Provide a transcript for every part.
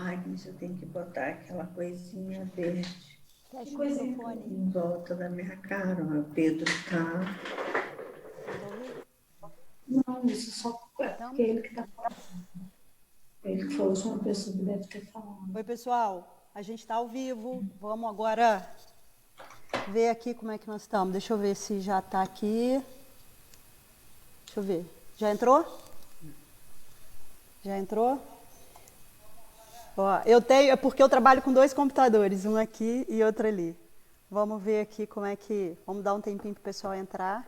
Agnes, eu tenho que botar aquela coisinha verde. Fecha o Coisinha microfone. em volta da minha cara. O Pedro tá. Dá pra ouvir? Não, isso só é porque Estamos? ele que tá falando. Ele que foi a última pessoa que deve ter falado. Oi, pessoal. A gente está ao vivo. Vamos agora ver aqui como é que nós estamos. Deixa eu ver se já está aqui. Deixa eu ver. Já entrou? Já entrou? Ó, eu tenho, é porque eu trabalho com 2 computadores, um aqui e outro ali. Vamos ver aqui como é que... Vamos dar um tempinho para o pessoal entrar.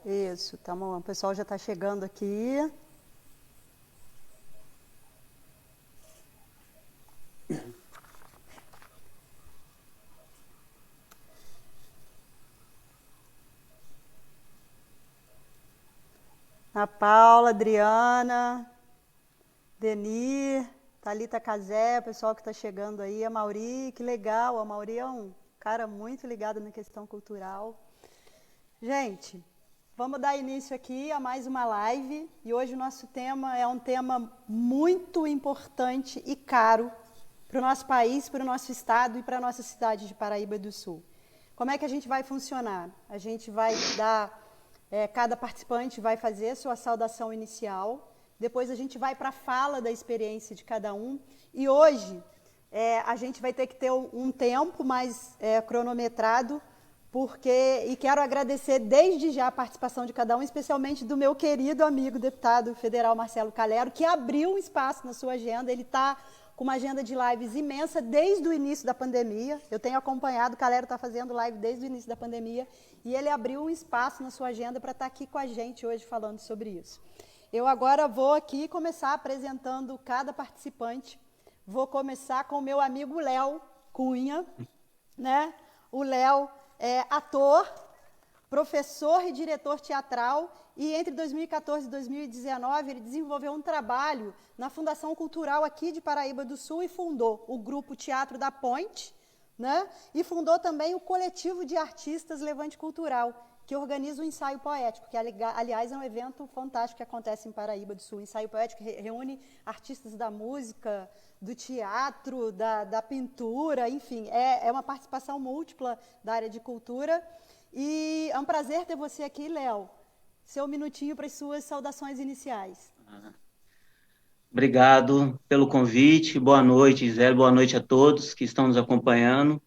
Isso, o pessoal já está chegando aqui. A Paula, Adriana, Deni, Thalita Cazé, o pessoal que está chegando aí, a Mauri, que legal, a Mauri é um cara muito ligado na questão cultural. Gente, vamos dar início aqui a mais uma live e hoje o nosso tema é um tema muito importante e caro para o nosso país, para o nosso estado e para a nossa cidade de Paraíba do Sul. Como é que a gente vai funcionar? A gente vai dar, cada participante vai fazer a sua saudação inicial, depois a gente vai para a fala da experiência de cada um e hoje a gente vai ter que ter um tempo mais cronometrado, e quero agradecer desde já a participação de cada um, especialmente do meu querido amigo deputado federal Marcelo Calero, que abriu um espaço na sua agenda. Ele está com uma agenda de lives imensa desde o início da pandemia. Eu tenho acompanhado, o Calero está fazendo live desde o início da pandemia, e ele abriu um espaço na sua agenda para estar aqui com a gente hoje falando sobre isso. Eu agora vou aqui começar apresentando cada participante. Vou começar com o meu amigo Léo Cunha, né? O Léo é ator, professor e diretor teatral, e entre 2014 e 2019 ele desenvolveu um trabalho na Fundação Cultural aqui de Paraíba do Sul e fundou o grupo Teatro da Ponte, né? E fundou também o coletivo de artistas Levante Cultural, que organiza o ensaio poético, que aliás é um evento fantástico que acontece em Paraíba do Sul. O ensaio poético reúne artistas da música, do teatro, da pintura, enfim, é uma participação múltipla da área de cultura. E é um prazer ter você aqui, Léo. Seu minutinho para as suas saudações iniciais. Obrigado pelo convite. Boa noite, Gisele. Boa noite a todos que estão nos acompanhando.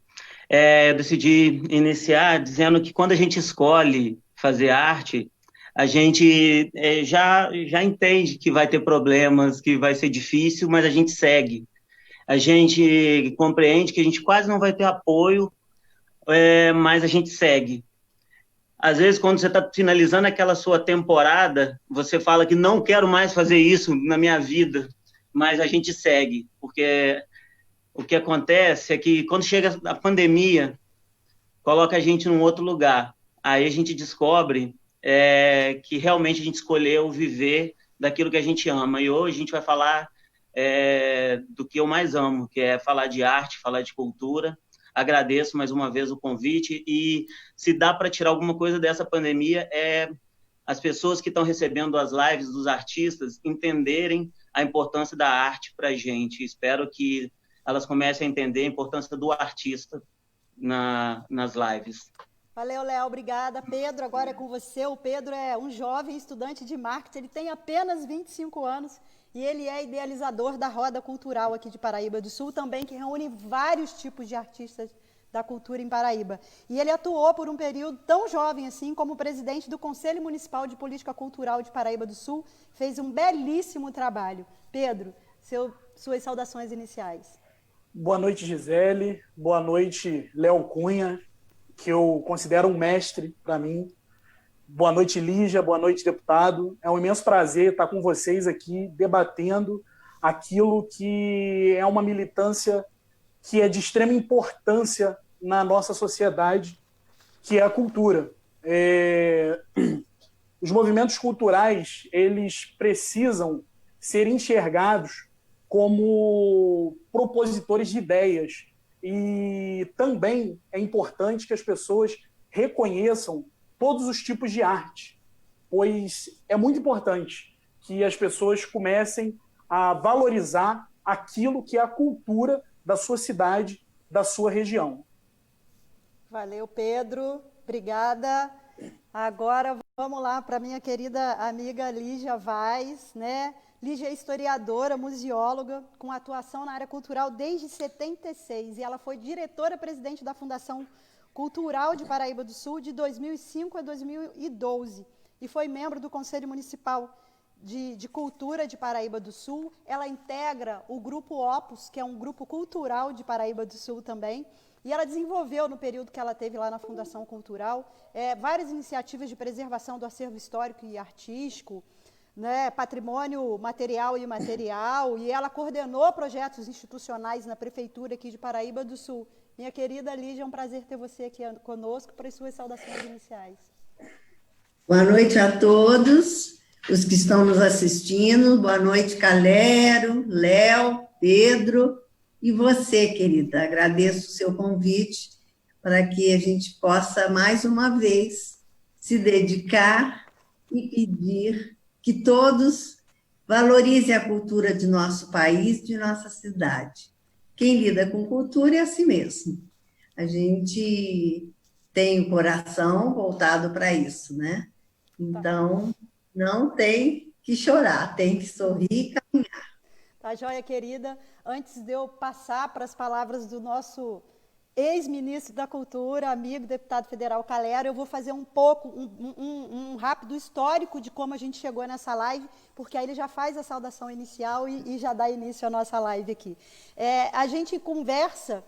Eu decidi iniciar dizendo que quando a gente escolhe fazer arte, a gente já entende que vai ter problemas, que vai ser difícil, mas a gente segue. A gente compreende que a gente quase não vai ter apoio, mas a gente segue. Às vezes, quando você está finalizando aquela sua temporada, você fala que não quero mais fazer isso na minha vida, mas a gente segue, porque o que acontece é que quando chega a pandemia, coloca a gente num outro lugar. Aí a gente descobre que realmente a gente escolheu viver daquilo que a gente ama. E hoje a gente vai falar do que eu mais amo, que é falar de arte, falar de cultura. Agradeço mais uma vez o convite e se dá para tirar alguma coisa dessa pandemia as pessoas que estão recebendo as lives dos artistas entenderem a importância da arte para a gente. Espero que elas comecem a entender a importância do artista nas lives. Valeu, Léo, obrigada. Pedro, agora é com você. O Pedro é um jovem estudante de marketing, ele tem apenas 25 anos e ele é idealizador da Roda Cultural aqui de Paraíba do Sul, também que reúne vários tipos de artistas da cultura em Paraíba. E ele atuou por um período tão jovem assim como presidente do Conselho Municipal de Política Cultural de Paraíba do Sul, fez um belíssimo trabalho. Pedro, suas saudações iniciais. Boa noite, Gisele. Boa noite, Léo Cunha, que eu considero um mestre para mim. Boa noite, Lígia. Boa noite, deputado. É um imenso prazer estar com vocês aqui debatendo aquilo que é uma militância que é de extrema importância na nossa sociedade, que é a cultura. Os movimentos culturais, eles precisam ser enxergados como propositores de ideias. E também é importante que as pessoas reconheçam todos os tipos de arte, pois é muito importante que as pessoas comecem a valorizar aquilo que é a cultura da sua cidade, da sua região. Valeu, Pedro. Obrigada. Agora vamos lá para minha querida amiga Lígia Vaz, né? Lígia é historiadora, museóloga, com atuação na área cultural desde 76, e ela foi diretora-presidente da Fundação Cultural de Paraíba do Sul de 2005 a 2012 e foi membro do Conselho Municipal de Cultura de Paraíba do Sul. Ela integra o Grupo Opus, que é um grupo cultural de Paraíba do Sul também, e ela desenvolveu, no período que ela teve lá na Fundação Cultural, várias iniciativas de preservação do acervo histórico e artístico, né, patrimônio material e imaterial, e ela coordenou projetos institucionais na Prefeitura aqui de Paraíba do Sul. Minha querida Lígia, é um prazer ter você aqui conosco para as suas saudações iniciais. Boa noite a todos os que estão nos assistindo. Boa noite, Calero, Léo, Pedro e você, querida. Agradeço o seu convite para que a gente possa, mais uma vez, se dedicar e pedir que todos valorizem a cultura de nosso país, de nossa cidade. Quem lida com cultura é assim mesmo. A gente tem o coração voltado para isso, né? Então, não tem que chorar, tem que sorrir e caminhar. Tá joia, querida? Antes de eu passar para as palavras do nosso ex-ministro da Cultura, amigo deputado federal Calero, eu vou fazer um rápido histórico de como a gente chegou nessa live, porque aí ele já faz a saudação inicial e já dá início à nossa live aqui. A gente conversa,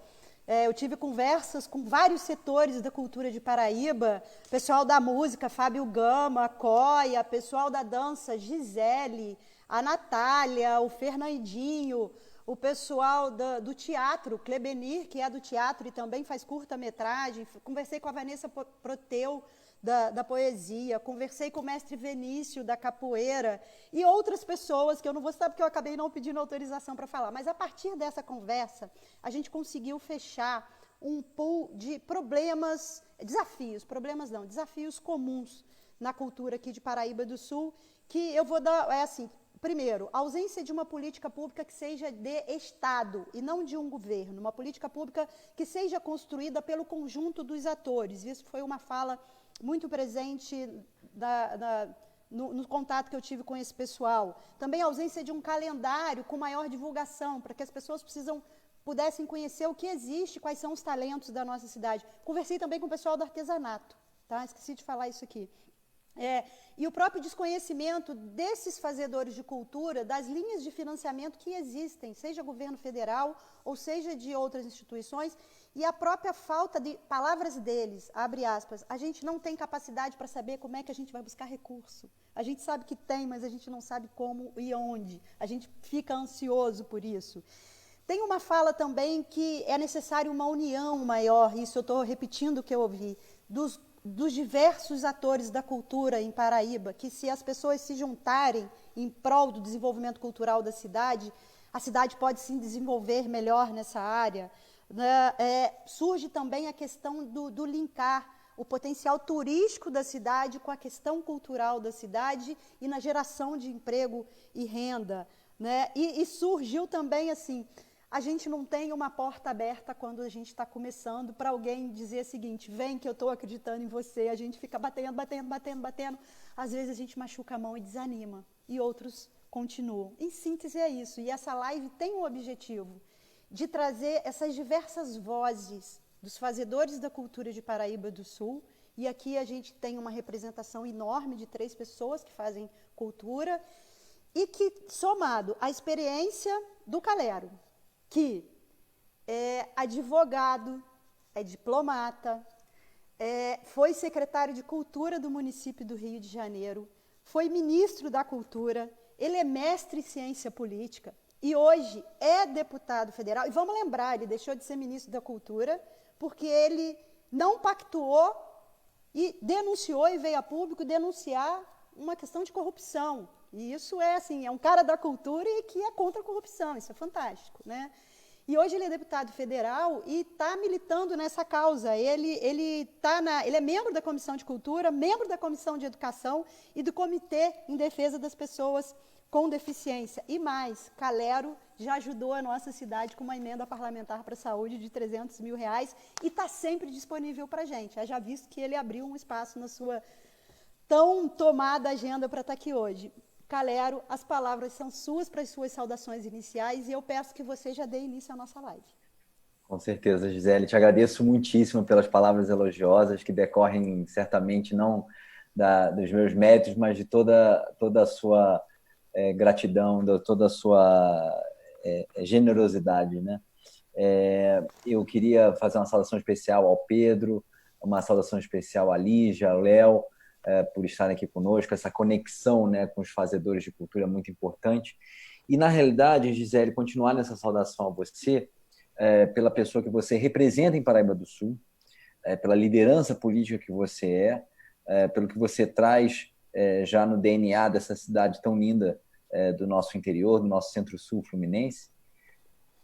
eu tive conversas com vários setores da cultura de Paraíba, pessoal da música, Fábio Gama, Coia, pessoal da dança, Gisele, a Natália, o Fernandinho, o pessoal do teatro, Klebenir, que é do teatro e também faz curta-metragem. Conversei com a Vanessa Proteu, da poesia, conversei com o mestre Vinícius, da capoeira, e outras pessoas que eu não vou citar porque eu acabei não pedindo autorização para falar. Mas, a partir dessa conversa, a gente conseguiu fechar um pool de desafios comuns na cultura aqui de Paraíba do Sul, que eu vou dar, primeiro, a ausência de uma política pública que seja de Estado e não de um governo, uma política pública que seja construída pelo conjunto dos atores. Isso foi uma fala muito presente no contato que eu tive com esse pessoal. Também a ausência de um calendário com maior divulgação, para que as pessoas pudessem conhecer o que existe, quais são os talentos da nossa cidade. Conversei também com o pessoal do artesanato, tá? Esqueci de falar isso aqui. E o próprio desconhecimento desses fazedores de cultura, das linhas de financiamento que existem, seja governo federal ou seja de outras instituições, e a própria falta de palavras deles, abre aspas, a gente não tem capacidade para saber como é que a gente vai buscar recurso. A gente sabe que tem, mas a gente não sabe como e onde. A gente fica ansioso por isso. Tem uma fala também que é necessário uma união maior, isso eu estou repetindo o que eu ouvi, dos diversos atores da cultura em Paraíba, que se as pessoas se juntarem em prol do desenvolvimento cultural da cidade, a cidade pode se desenvolver melhor nessa área. Surge também a questão do linkar o potencial turístico da cidade com a questão cultural da cidade e na geração de emprego e renda, né? E surgiu também assim, a gente não tem uma porta aberta quando a gente está começando para alguém dizer o seguinte, vem que eu estou acreditando em você, a gente fica batendo, às vezes a gente machuca a mão e desanima, e outros continuam. Em síntese é isso, e essa live tem um objetivo de trazer essas diversas vozes dos fazedores da cultura de Paraíba do Sul, e aqui a gente tem uma representação enorme de 3 pessoas que fazem cultura, e que, somado à experiência do Calero, que é advogado, é diplomata, foi secretário de Cultura do município do Rio de Janeiro, foi ministro da Cultura, ele é mestre em ciência política, e hoje é deputado federal. E vamos lembrar, ele deixou de ser ministro da Cultura porque ele não pactuou e denunciou e veio a público denunciar uma questão de corrupção. E isso é assim, é um cara da cultura e que é contra a corrupção, isso é fantástico, né? E hoje ele é deputado federal e está militando nessa causa. Ele é membro da Comissão de Cultura, membro da Comissão de Educação e do Comitê em Defesa das Pessoas com Deficiência. E mais, Calero já ajudou a nossa cidade com uma emenda parlamentar para a saúde de R$300 mil e está sempre disponível para a gente. Já visto que ele abriu um espaço na sua tão tomada agenda para estar aqui hoje. Calero, as palavras são suas para as suas saudações iniciais e eu peço que você já dê início à nossa live. Com certeza, Gisele. Te agradeço muitíssimo pelas palavras elogiosas que decorrem certamente não dos meus méritos, mas de toda a sua gratidão, de toda a sua generosidade, né? Eu queria fazer uma saudação especial ao Pedro, uma saudação especial à Lígia, ao Léo, por estarem aqui conosco, essa conexão, né, com os fazedores de cultura é muito importante. E, na realidade, Gisele, continuar nessa saudação a você, pela pessoa que você representa em Paraíba do Sul, pela liderança política que você pelo que você traz já no DNA dessa cidade tão linda do nosso interior, do nosso centro-sul fluminense.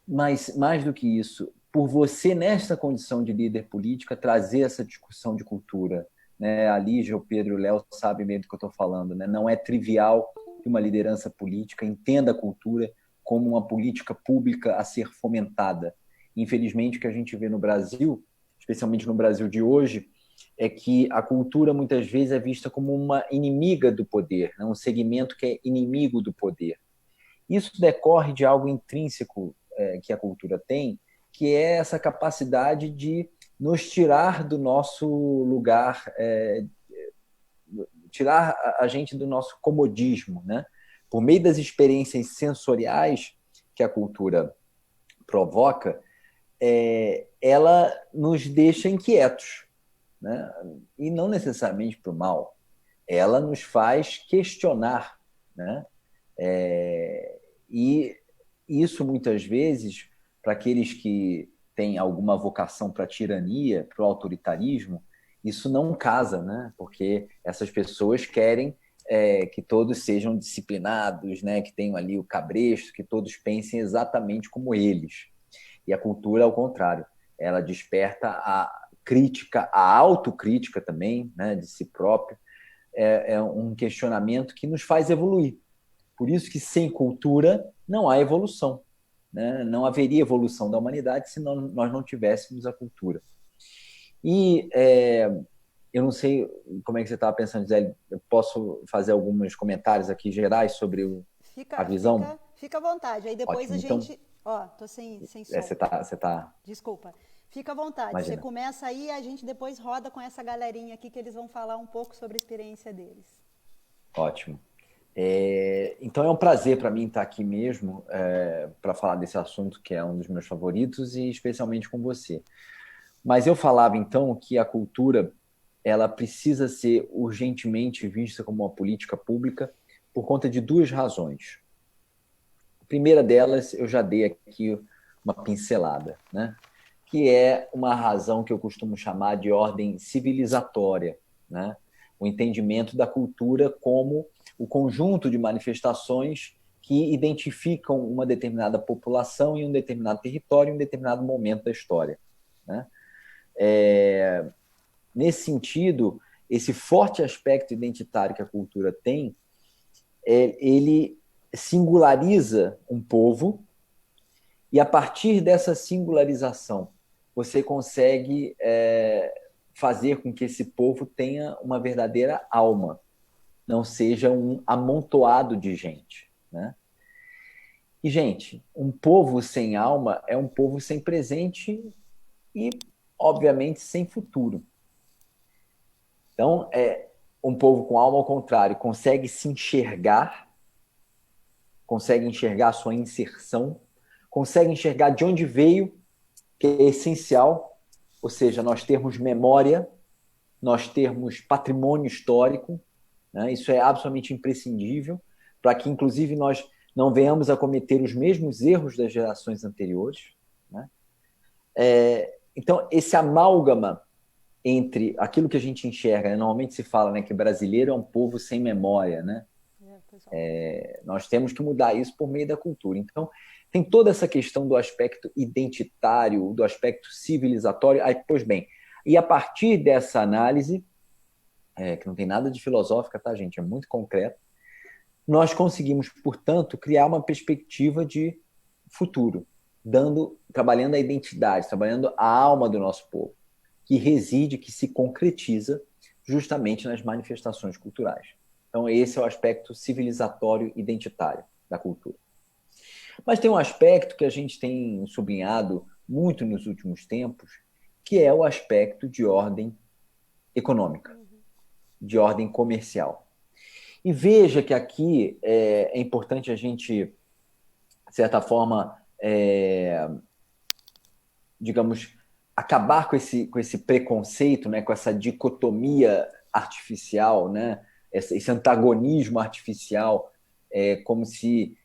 Mas, mais do que isso, por você, nesta condição de líder política, trazer essa discussão de cultura, né? A Lígia, o Pedro e o Léo sabem bem do que eu estou falando, né? Não é trivial que uma liderança política entenda a cultura como uma política pública a ser fomentada. Infelizmente, o que a gente vê no Brasil, especialmente no Brasil de hoje, é que a cultura muitas vezes é vista como uma inimiga do poder, né? Um segmento que é inimigo do poder. Isso decorre de algo intrínseco que a cultura tem, que é essa capacidade de nos tirar do nosso lugar, tirar a gente do nosso comodismo, né? Por meio das experiências sensoriais que a cultura provoca, ela nos deixa inquietos, né? E não necessariamente para o mal. Ela nos faz questionar, né? E isso, muitas vezes, para aqueles que têm alguma vocação para a tirania, para o autoritarismo, isso não casa, né? Porque essas pessoas querem que todos sejam disciplinados, né? Que tenham ali o cabresto, que todos pensem exatamente como eles. E a cultura, ao contrário, ela desperta a crítica, a autocrítica também, né? De si próprio. É um questionamento que nos faz evoluir. Por isso que sem cultura não há evolução, né? Não haveria evolução da humanidade se nós não tivéssemos a cultura. E eu não sei como é que você estava pensando, Zé, eu posso fazer alguns comentários aqui gerais sobre a visão? Fica à vontade, aí depois. Ótimo, a gente... Ó, tô sem som. Você tá... Desculpa. Fica à vontade. Imagina. Você começa aí e a gente depois roda com essa galerinha aqui que eles vão falar um pouco sobre a experiência deles. Ótimo. Então é um prazer para mim estar aqui mesmo para falar desse assunto que é um dos meus favoritos e especialmente com você. Mas eu falava então que a cultura ela precisa ser urgentemente vista como uma política pública por conta de duas razões. A primeira delas eu já dei aqui uma pincelada, né? Que é uma razão que eu costumo chamar de ordem civilizatória, né? O entendimento da cultura como o conjunto de manifestações que identificam uma determinada população em um determinado território, em um determinado momento da história, né? Nesse sentido, esse forte aspecto identitário que a cultura tem, ele singulariza um povo e, a partir dessa singularização, você consegue fazer com que esse povo tenha uma verdadeira alma, não seja um amontoado de gente, né? E, gente, um povo sem alma é um povo sem presente e, obviamente, sem futuro. Então, um povo com alma, ao contrário, consegue se enxergar, consegue enxergar a sua inserção, consegue enxergar de onde veio, que é essencial, ou seja, nós termos memória, nós termos patrimônio histórico, né? Isso é absolutamente imprescindível para que, inclusive, nós não venhamos a cometer os mesmos erros das gerações anteriores, né? Então, esse amálgama entre aquilo que a gente enxerga, né? Normalmente se fala, né, que brasileiro é um povo sem memória, né? Nós temos que mudar isso por meio da cultura. Então, tem toda essa questão do aspecto identitário, do aspecto civilizatório. Aí, pois bem, e a partir dessa análise, que não tem nada de filosófica, tá, gente? É muito concreto. Nós conseguimos, portanto, criar uma perspectiva de futuro, trabalhando a identidade, trabalhando a alma do nosso povo, que reside, que se concretiza justamente nas manifestações culturais. Então, esse é o aspecto civilizatório identitário da cultura. Mas tem um aspecto que a gente tem sublinhado muito nos últimos tempos, que é o aspecto de ordem econômica, de ordem comercial. E veja que aqui é importante a gente, de certa forma, digamos, acabar com esse preconceito, né, com essa dicotomia artificial, né, esse antagonismo artificial, como se,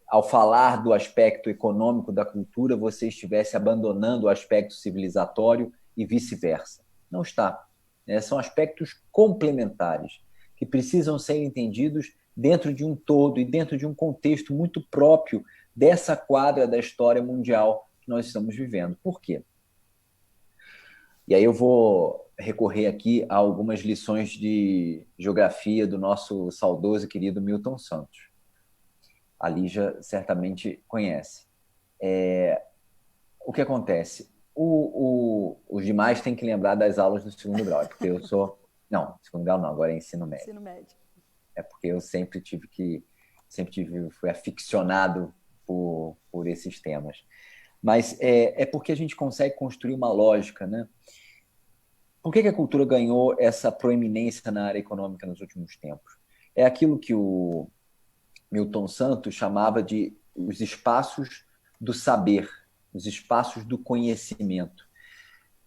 ao falar do aspecto econômico da cultura, você estivesse abandonando o aspecto civilizatório e vice-versa. Não está. São aspectos complementares, que precisam ser entendidos dentro de um todo e dentro de um contexto muito próprio dessa quadra da história mundial que nós estamos vivendo. Por quê? E aí eu vou recorrer aqui a algumas lições de geografia do nosso saudoso e querido Milton Santos. A Lígia certamente conhece. O que acontece? Os demais têm que lembrar das aulas do segundo grau, porque eu sou... Não, segundo grau não, agora é ensino médio. Ensino médio. É porque eu fui aficionado por esses temas. Mas é porque a gente consegue construir uma lógica, né? Por que a cultura ganhou essa proeminência na área econômica nos últimos tempos? É aquilo que o Milton Santos chamava de os espaços do saber, os espaços do conhecimento.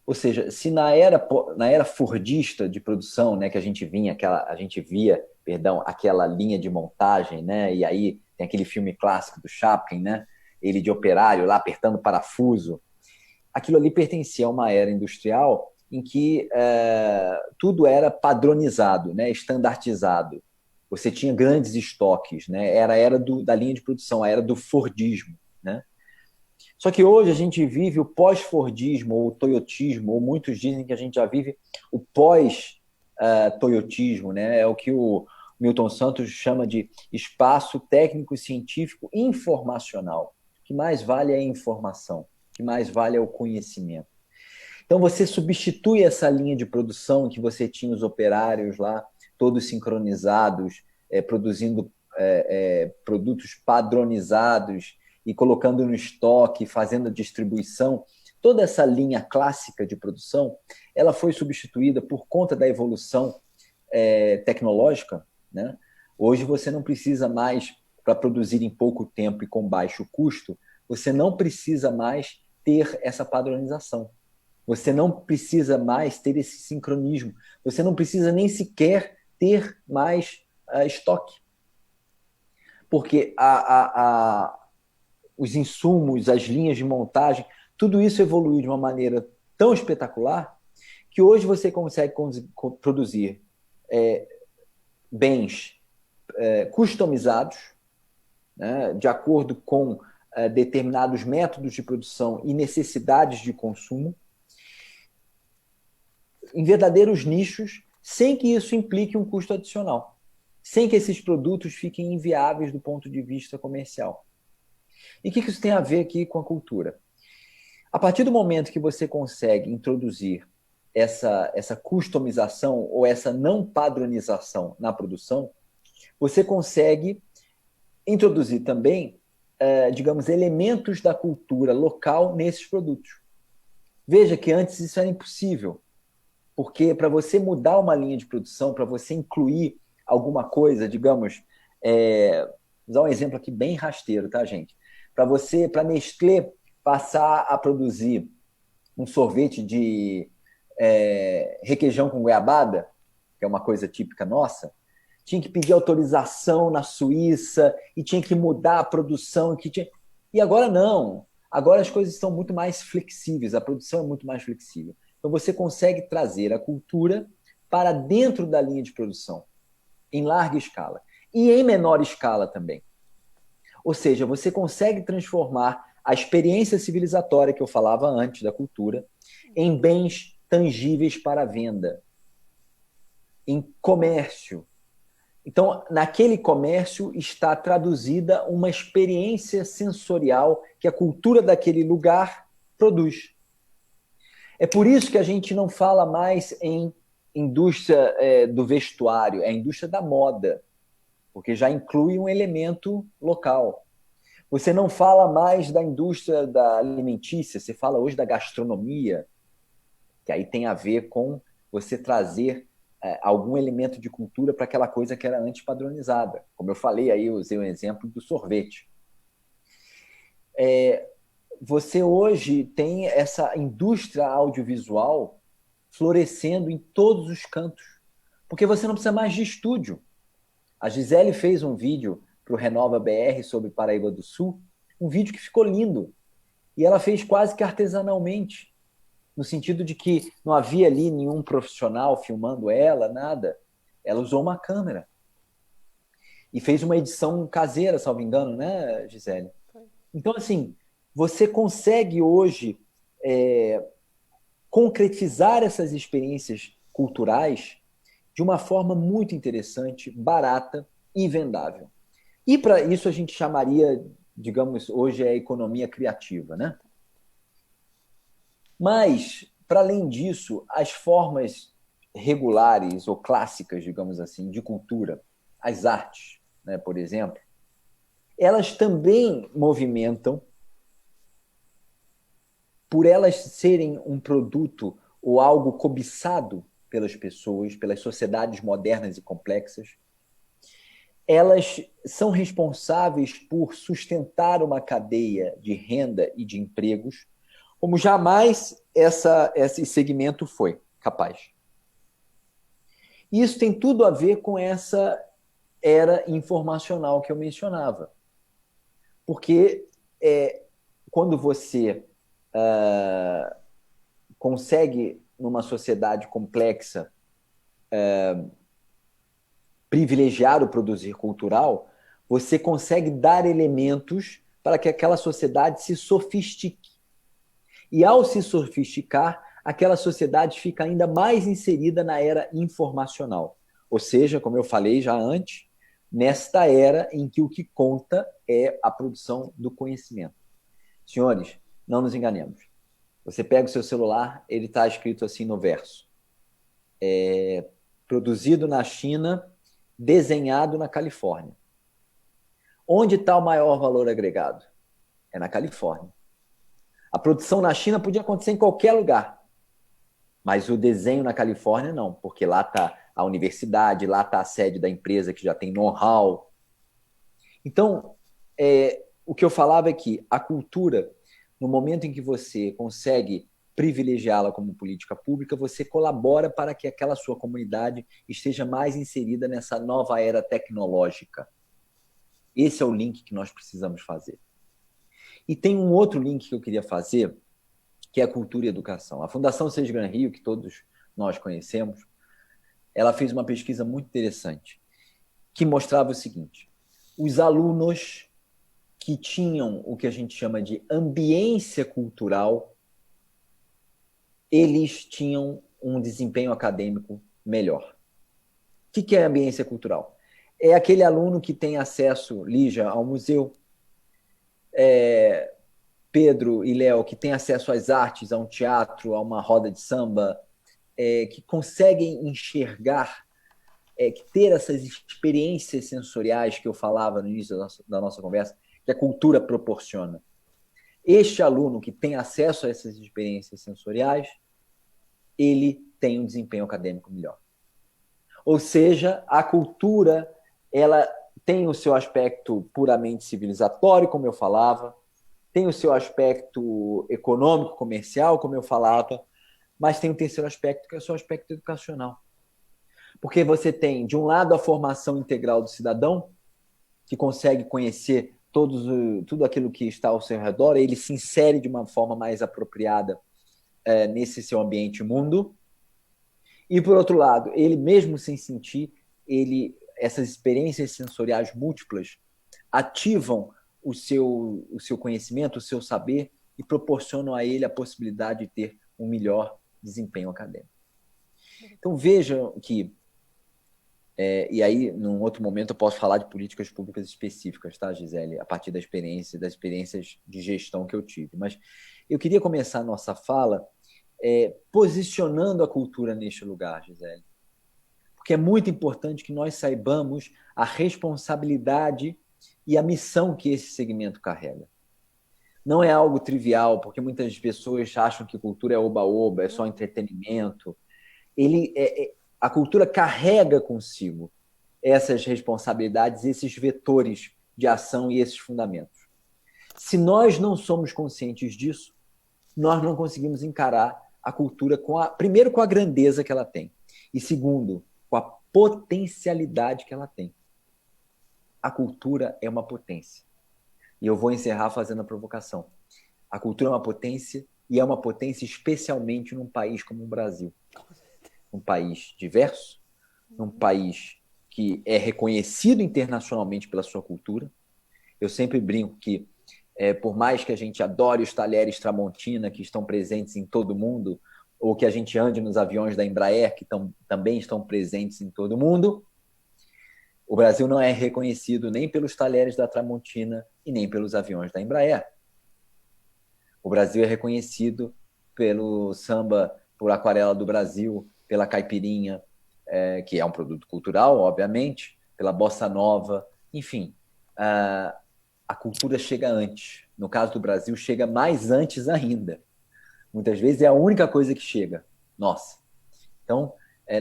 Ou seja, se na era fordista de produção, né, que a gente via aquela linha de montagem, né, e aí tem aquele filme clássico do Chaplin, né, ele de operário lá apertando parafuso, aquilo ali pertencia a uma era industrial em que tudo era padronizado, né, estandartizado. Você tinha grandes estoques, né, era a era da linha de produção, a era do fordismo, né? Só que hoje a gente vive o pós-fordismo, ou o toyotismo, ou muitos dizem que a gente já vive o pós-toyotismo, né? É o que o Milton Santos chama de espaço técnico, científico, informacional. O que mais vale é a informação, o que mais vale é o conhecimento. Então você substitui essa linha de produção em que você tinha os operários lá, todos sincronizados, produzindo produtos padronizados, e colocando no estoque, fazendo a distribuição, toda essa linha clássica de produção, ela foi substituída por conta da evolução tecnológica, né? Hoje você não precisa mais, para produzir em pouco tempo e com baixo custo, você não precisa mais ter essa padronização. Você não precisa mais ter esse sincronismo. Você não precisa nem sequer ter mais estoque. Porque os insumos, as linhas de montagem, tudo isso evoluiu de uma maneira tão espetacular que hoje você consegue produzir bens customizados, né, de acordo com determinados métodos de produção e necessidades de consumo, em verdadeiros nichos, sem que isso implique um custo adicional, sem que esses produtos fiquem inviáveis do ponto de vista comercial. E o que isso tem a ver aqui com a cultura? A partir do momento que você consegue introduzir essa customização ou essa não padronização na produção, você consegue introduzir também, digamos, elementos da cultura local nesses produtos. Veja que antes isso era impossível, porque para você mudar uma linha de produção, para você incluir alguma coisa, digamos, vou dar um exemplo aqui bem rasteiro, tá, gente? Para Nestlé passar a produzir um sorvete de requeijão com goiabada, que é uma coisa típica nossa, tinha que pedir autorização na Suíça e tinha que mudar a produção. E agora não. Agora as coisas estão muito mais flexíveis, a produção é muito mais flexível. Então você consegue trazer a cultura para dentro da linha de produção, em larga escala. E em menor escala também. Ou seja, você consegue transformar a experiência civilizatória que eu falava antes da cultura em bens tangíveis para a venda, em comércio. Então, naquele comércio está traduzida uma experiência sensorial que a cultura daquele lugar produz. É por isso que a gente não fala mais em indústria do vestuário, é a indústria da moda, porque já inclui um elemento local. Você não fala mais da indústria da alimentícia, você fala hoje da gastronomia, que aí tem a ver com você trazer algum elemento de cultura para aquela coisa que era antes padronizada. Como eu falei aí, eu usei o exemplo do sorvete. Você hoje tem essa indústria audiovisual florescendo em todos os cantos, porque você não precisa mais de estúdio. A Gisele fez um vídeo para o Renova BR sobre Paraíba do Sul, um vídeo que ficou lindo, e ela fez quase que artesanalmente, no sentido de que não havia ali nenhum profissional filmando ela, nada. Ela usou uma câmera e fez uma edição caseira, salvo engano, né, Gisele? Então, assim, você consegue hoje concretizar essas experiências culturais de uma forma muito interessante, barata e vendável. E para isso a gente chamaria, digamos, hoje a economia criativa, né? Mas, para além disso, as formas regulares ou clássicas, digamos assim, de cultura, as artes, né, por exemplo, elas também movimentam, por elas serem um produto ou algo cobiçado pelas pessoas, pelas sociedades modernas e complexas, elas são responsáveis por sustentar uma cadeia de renda e de empregos como jamais esse segmento foi capaz. E isso tem tudo a ver com essa era informacional que eu mencionava. Porque quando você consegue, numa sociedade complexa, privilegiar o produzir cultural, você consegue dar elementos para que aquela sociedade se sofistique. E ao se sofisticar, aquela sociedade fica ainda mais inserida na era informacional. Ou seja, como eu falei já antes, nesta era em que o que conta é a produção do conhecimento. Senhores, não nos enganemos. Você pega o seu celular, ele está escrito assim no verso. Produzido na China, desenhado na Califórnia. Onde está o maior valor agregado? É na Califórnia. A produção na China podia acontecer em qualquer lugar, mas o desenho na Califórnia não, porque lá está a universidade, lá está a sede da empresa que já tem know-how. Então, o que eu falava é que a cultura, no momento em que você consegue privilegiá-la como política pública, você colabora para que aquela sua comunidade esteja mais inserida nessa nova era tecnológica. Esse é o link que nós precisamos fazer. E tem um outro link que eu queria fazer, que é a cultura e educação. A Fundação Sesc Gran Rio, que todos nós conhecemos, ela fez uma pesquisa muito interessante, que mostrava o seguinte: os alunos que tinham o que a gente chama de ambiência cultural, eles tinham um desempenho acadêmico melhor. O que é ambiência cultural? É aquele aluno que tem acesso, Lígia, ao museu, Pedro e Léo, que tem acesso às artes, a um teatro, a uma roda de samba, que conseguem enxergar, que ter essas experiências sensoriais que eu falava no início da nossa conversa, que a cultura proporciona. Este aluno que tem acesso a essas experiências sensoriais, ele tem um desempenho acadêmico melhor. Ou seja, a cultura, ela tem o seu aspecto puramente civilizatório, como eu falava, tem o seu aspecto econômico, comercial, como eu falava, mas tem um terceiro aspecto, que é o seu aspecto educacional. Porque você tem, de um lado, a formação integral do cidadão, que consegue conhecer tudo aquilo que está ao seu redor, ele se insere de uma forma mais apropriada nesse seu ambiente mundo. E, por outro lado, ele mesmo sem sentir, essas experiências sensoriais múltiplas ativam o seu conhecimento, o seu saber e proporcionam a ele a possibilidade de ter um melhor desempenho acadêmico. Então, vejam que, e aí, num outro momento, eu posso falar de políticas públicas específicas, tá, Gisele? A partir das experiências de gestão que eu tive. Mas eu queria começar a nossa fala posicionando a cultura neste lugar, Gisele. Porque é muito importante que nós saibamos a responsabilidade e a missão que esse segmento carrega. Não é algo trivial, porque muitas pessoas acham que cultura é oba-oba, é só entretenimento. A cultura carrega consigo essas responsabilidades, esses vetores de ação e esses fundamentos. Se nós não somos conscientes disso, nós não conseguimos encarar a cultura primeiro com a grandeza que ela tem e segundo, com a potencialidade que ela tem. A cultura é uma potência. E eu vou encerrar fazendo a provocação. A cultura é uma potência e é uma potência especialmente num país como o Brasil. Um país diverso, um país que é reconhecido internacionalmente pela sua cultura. Eu sempre brinco que, por mais que a gente adore os talheres Tramontina, que estão presentes em todo mundo, ou que a gente ande nos aviões da Embraer, que também estão presentes em todo mundo, o Brasil não é reconhecido nem pelos talheres da Tramontina e nem pelos aviões da Embraer. O Brasil é reconhecido pelo samba, por Aquarela do Brasil, pela caipirinha, que é um produto cultural, obviamente, pela bossa nova, enfim. A cultura chega antes. No caso do Brasil, chega mais antes ainda. Muitas vezes é a única coisa que chega. Nossa. Então,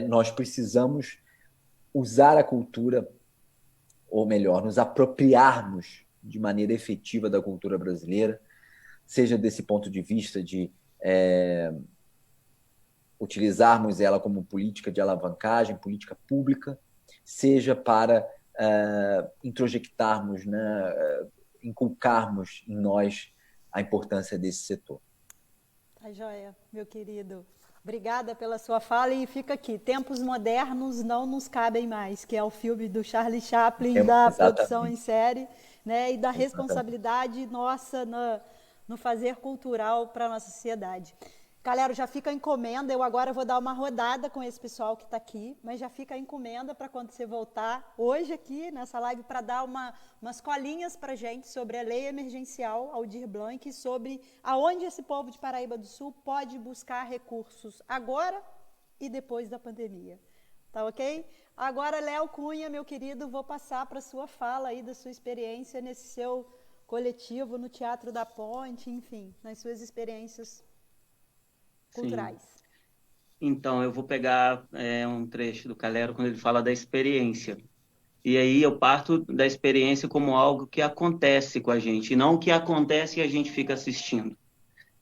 nós precisamos usar a cultura, ou melhor, nos apropriarmos de maneira efetiva da cultura brasileira, seja desse ponto de vista de utilizarmos ela como política de alavancagem, política pública, seja para introjectarmos, inculcarmos em nós a importância desse setor. Tá joia, meu querido. Obrigada pela sua fala e fica aqui. Tempos modernos não nos cabem mais, que é o filme do Charlie Chaplin, da produção em série, né, e da responsabilidade nossa no fazer cultural para a nossa sociedade. Galera, já fica a encomenda, eu agora vou dar uma rodada com esse pessoal que está aqui, mas já fica a encomenda para quando você voltar hoje aqui nessa live para dar umas colinhas para a gente sobre a lei emergencial Aldir Blanc, sobre aonde esse povo de Paraíba do Sul pode buscar recursos agora e depois da pandemia. Tá ok? Agora, Léo Cunha, meu querido, vou passar para a sua fala aí da sua experiência nesse seu coletivo no Teatro da Ponte, enfim, nas suas experiências culturais. Sim. Então, eu vou pegar um trecho do Calero quando ele fala da experiência. E aí eu parto da experiência como algo que acontece com a gente, e não o que acontece e a gente fica assistindo.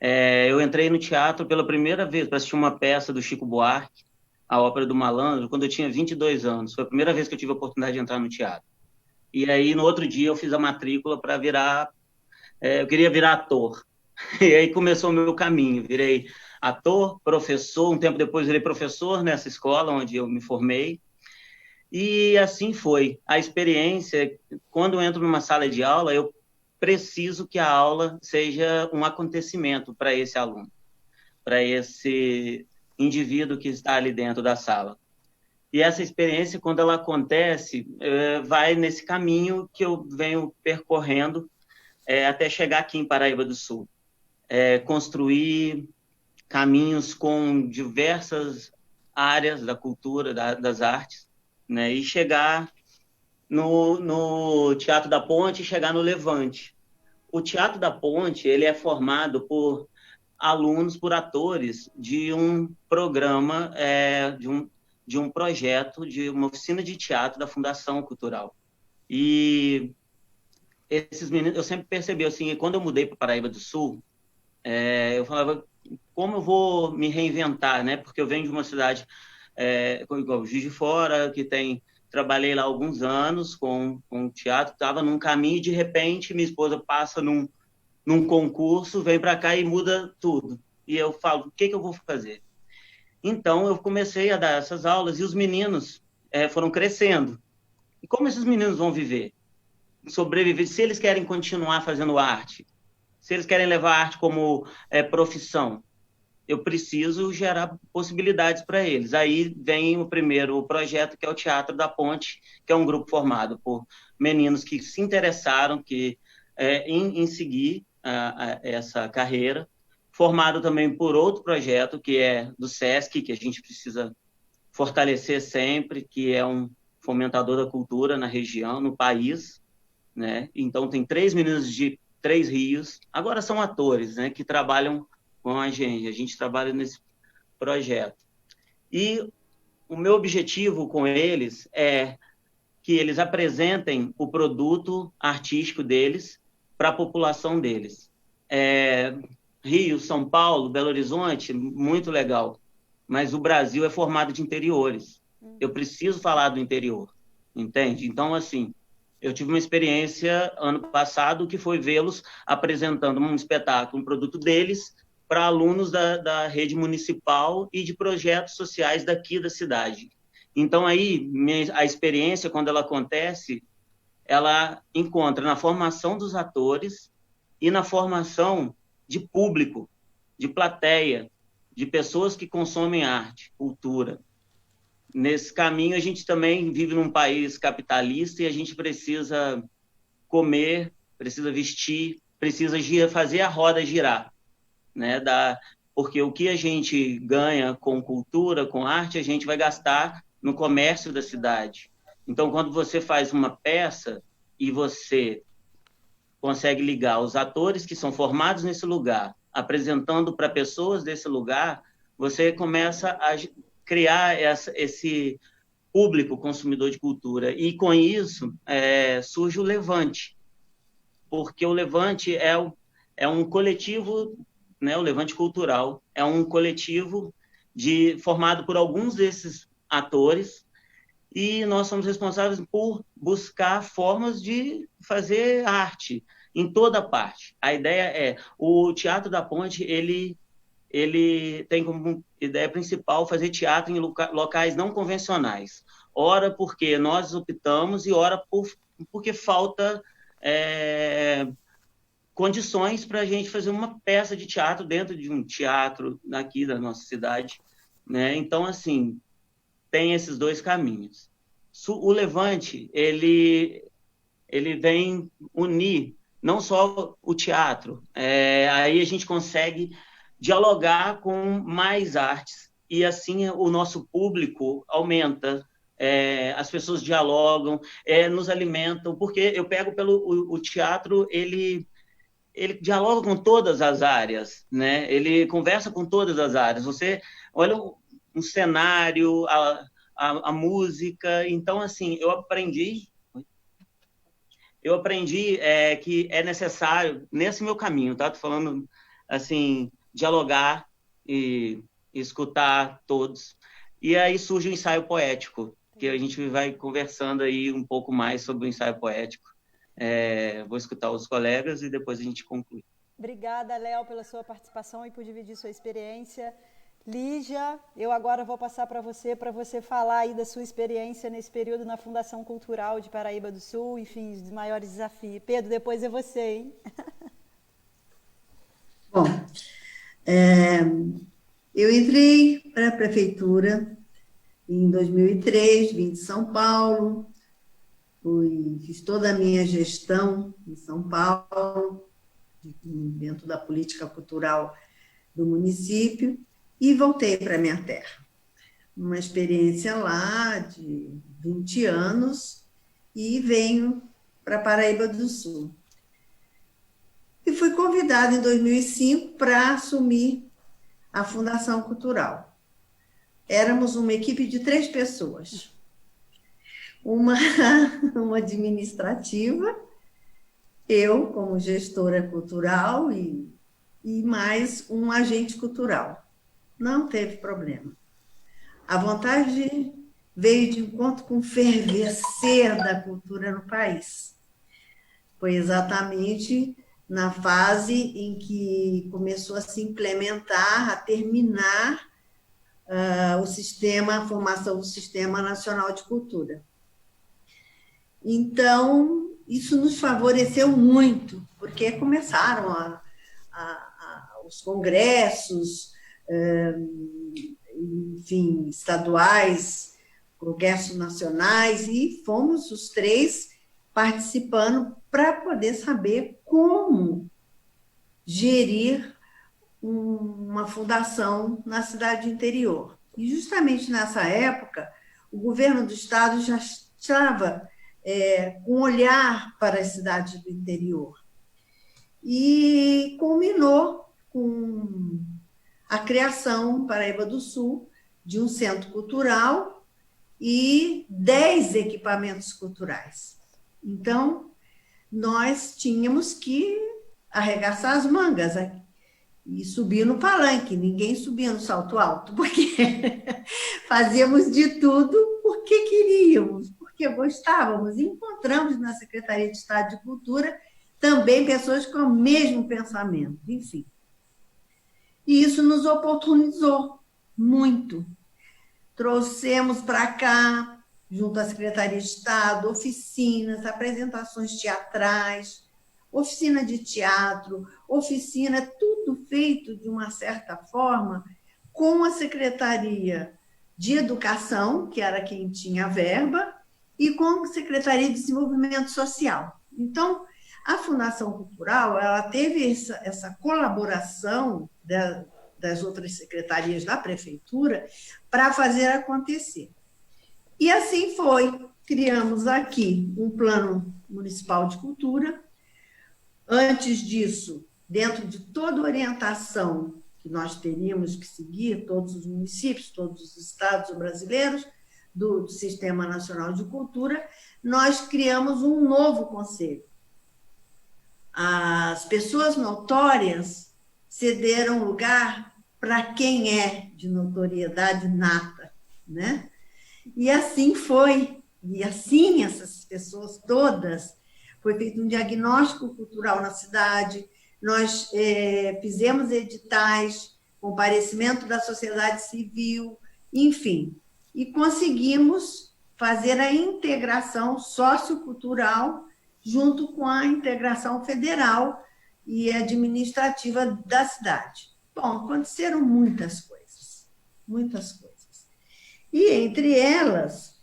Eu entrei no teatro pela primeira vez para assistir uma peça do Chico Buarque, a Ópera do Malandro, quando eu tinha 22 anos. Foi a primeira vez que eu tive a oportunidade de entrar no teatro. E aí, no outro dia, eu fiz a matrícula para virar... eu queria virar ator. E aí começou o meu caminho. Virei ator, professor, um tempo depois virei professor nessa escola onde eu me formei, e assim foi. A experiência, quando eu entro numa sala de aula, eu preciso que a aula seja um acontecimento para esse aluno, para esse indivíduo que está ali dentro da sala. E essa experiência, quando ela acontece, vai nesse caminho que eu venho percorrendo até chegar aqui em Paraíba do Sul. Construir caminhos com diversas áreas da cultura, das artes, né? E chegar no Teatro da Ponte e chegar no Levante. O Teatro da Ponte ele é formado por alunos, por atores de um programa, de um projeto, de uma oficina de teatro da Fundação Cultural. E esses meninos, eu sempre percebi assim, quando eu mudei para Paraíba do Sul, eu falava, como eu vou me reinventar, né? Porque eu venho de uma cidade igual Juiz de Fora, que trabalhei lá alguns anos com teatro, estava num caminho e, de repente, minha esposa passa num concurso, vem para cá e muda tudo. E eu falo, o que eu vou fazer? Então, eu comecei a dar essas aulas e os meninos foram crescendo. E como esses meninos vão viver? Sobreviver? Se eles querem continuar fazendo arte, se eles querem levar a arte como profissão, eu preciso gerar possibilidades para eles. Aí vem o primeiro projeto, que é o Teatro da Ponte, que é um grupo formado por meninos que se interessaram em seguir essa carreira, formado também por outro projeto, que é do SESC, que a gente precisa fortalecer sempre, que é um fomentador da cultura na região, no país, né? Então, tem 3 meninos de 3 rios, agora são atores, né, que trabalham com a gente trabalha nesse projeto. E o meu objetivo com eles é que eles apresentem o produto artístico deles para a população deles. Rio, São Paulo, Belo Horizonte, muito legal, mas o Brasil é formado de interiores. Eu preciso falar do interior, entende? Então, assim, eu tive uma experiência ano passado que foi vê-los apresentando um espetáculo, um produto deles, para alunos da rede municipal e de projetos sociais daqui da cidade. Então, aí, a experiência, quando ela acontece, ela encontra na formação dos atores e na formação de público, de plateia, de pessoas que consomem arte, cultura. Nesse caminho, a gente também vive num país capitalista e a gente precisa comer, precisa vestir, precisa fazer a roda girar, né? Porque o que a gente ganha com cultura, com arte, a gente vai gastar no comércio da cidade. Então, quando você faz uma peça e você consegue ligar os atores que são formados nesse lugar, apresentando para pessoas desse lugar, você começa a criar esse público consumidor de cultura. E, com isso, surge o Levante, porque o Levante é um coletivo, né? O Levante Cultural é um coletivo formado por alguns desses atores, e nós somos responsáveis por buscar formas de fazer arte em toda parte. A ideia o Teatro da Ponte, ele tem como ideia principal fazer teatro em locais não convencionais. Ora porque nós optamos e ora porque falta condições para a gente fazer uma peça de teatro dentro de um teatro aqui da nossa cidade, né? Então, assim, tem esses dois caminhos. O Levante, ele vem unir não só o teatro, aí a gente consegue dialogar com mais artes, e assim o nosso público aumenta, as pessoas dialogam, nos alimentam, porque eu pego o teatro, ele dialoga com todas as áreas, né? Ele conversa com todas as áreas. Você olha um cenário, a música. Então, assim, eu aprendi que é necessário, nesse meu caminho, tá? Tô falando, assim, dialogar e escutar todos. E aí surge o ensaio poético, que a gente vai conversando aí um pouco mais sobre o ensaio poético. Vou escutar os colegas e depois a gente conclui. Obrigada, Léo, pela sua participação e por dividir sua experiência. Lígia, eu agora vou passar para você falar aí da sua experiência nesse período na Fundação Cultural de Paraíba do Sul, enfim, os maiores desafios. Pedro, depois é você, hein? Bom, eu entrei para a prefeitura em 2003, vim de São Paulo, fiz toda a minha gestão em São Paulo, dentro da política cultural do município, e voltei para a minha terra. Uma experiência lá de 20 anos, e venho para Paraíba do Sul. E fui convidada em 2005 para assumir a Fundação Cultural. Éramos uma equipe de 3 pessoas. Uma administrativa, eu como gestora cultural e mais um agente cultural. Não teve problema. A vontade veio de encontro com o fervescer da cultura no país. Foi exatamente na fase em que começou a se implementar, a terminar a formação do Sistema Nacional de Cultura. Então, isso nos favoreceu muito, porque começaram os congressos, enfim, estaduais, congressos nacionais, e fomos os 3 participando para poder saber como gerir uma fundação na cidade interior. E justamente nessa época, o governo do estado já estava com um olhar para as cidades do interior. E culminou com a criação, Paraíba do Sul, de um centro cultural e 10 equipamentos culturais. Então, nós tínhamos que arregaçar as mangas e subir no palanque. Ninguém subia no salto alto, porque fazíamos de tudo porque queríamos, porque gostávamos. E encontramos na Secretaria de Estado de Cultura também pessoas com o mesmo pensamento, enfim. E isso nos oportunizou muito. Trouxemos para cá, junto à Secretaria de Estado, oficinas, apresentações teatrais, oficina de teatro, oficina, tudo feito de uma certa forma com a Secretaria de Educação, que era quem tinha verba, e com a Secretaria de Desenvolvimento Social. Então, a Fundação Cultural, ela teve essa colaboração das outras secretarias da prefeitura para fazer acontecer. E assim foi. Criamos aqui um plano municipal de cultura. Antes disso, dentro de toda orientação que nós teríamos que seguir, todos os municípios, todos os estados brasileiros, do Sistema Nacional de Cultura, nós criamos um novo conselho. As pessoas notórias cederam lugar para quem é de notoriedade nata, né? E assim foi. E assim essas pessoas todas, foi feito um diagnóstico cultural na cidade, nós fizemos editais, comparecimento da sociedade civil, enfim, e conseguimos fazer a integração sociocultural junto com a integração federal e administrativa da cidade. Bom, aconteceram muitas coisas, muitas coisas. E, entre elas,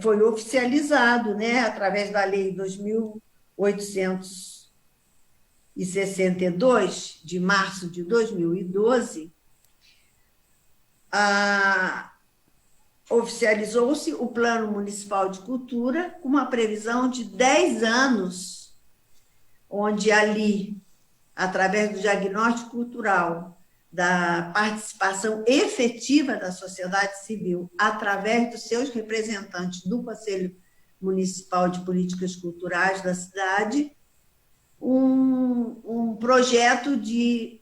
foi oficializado, né, através da Lei 2.862, de março de 2012, oficializou-se o Plano Municipal de Cultura, com uma previsão de 10 anos, onde ali, através do diagnóstico cultural, da participação efetiva da sociedade civil, através dos seus representantes do Conselho Municipal de Políticas Culturais da cidade, um projeto de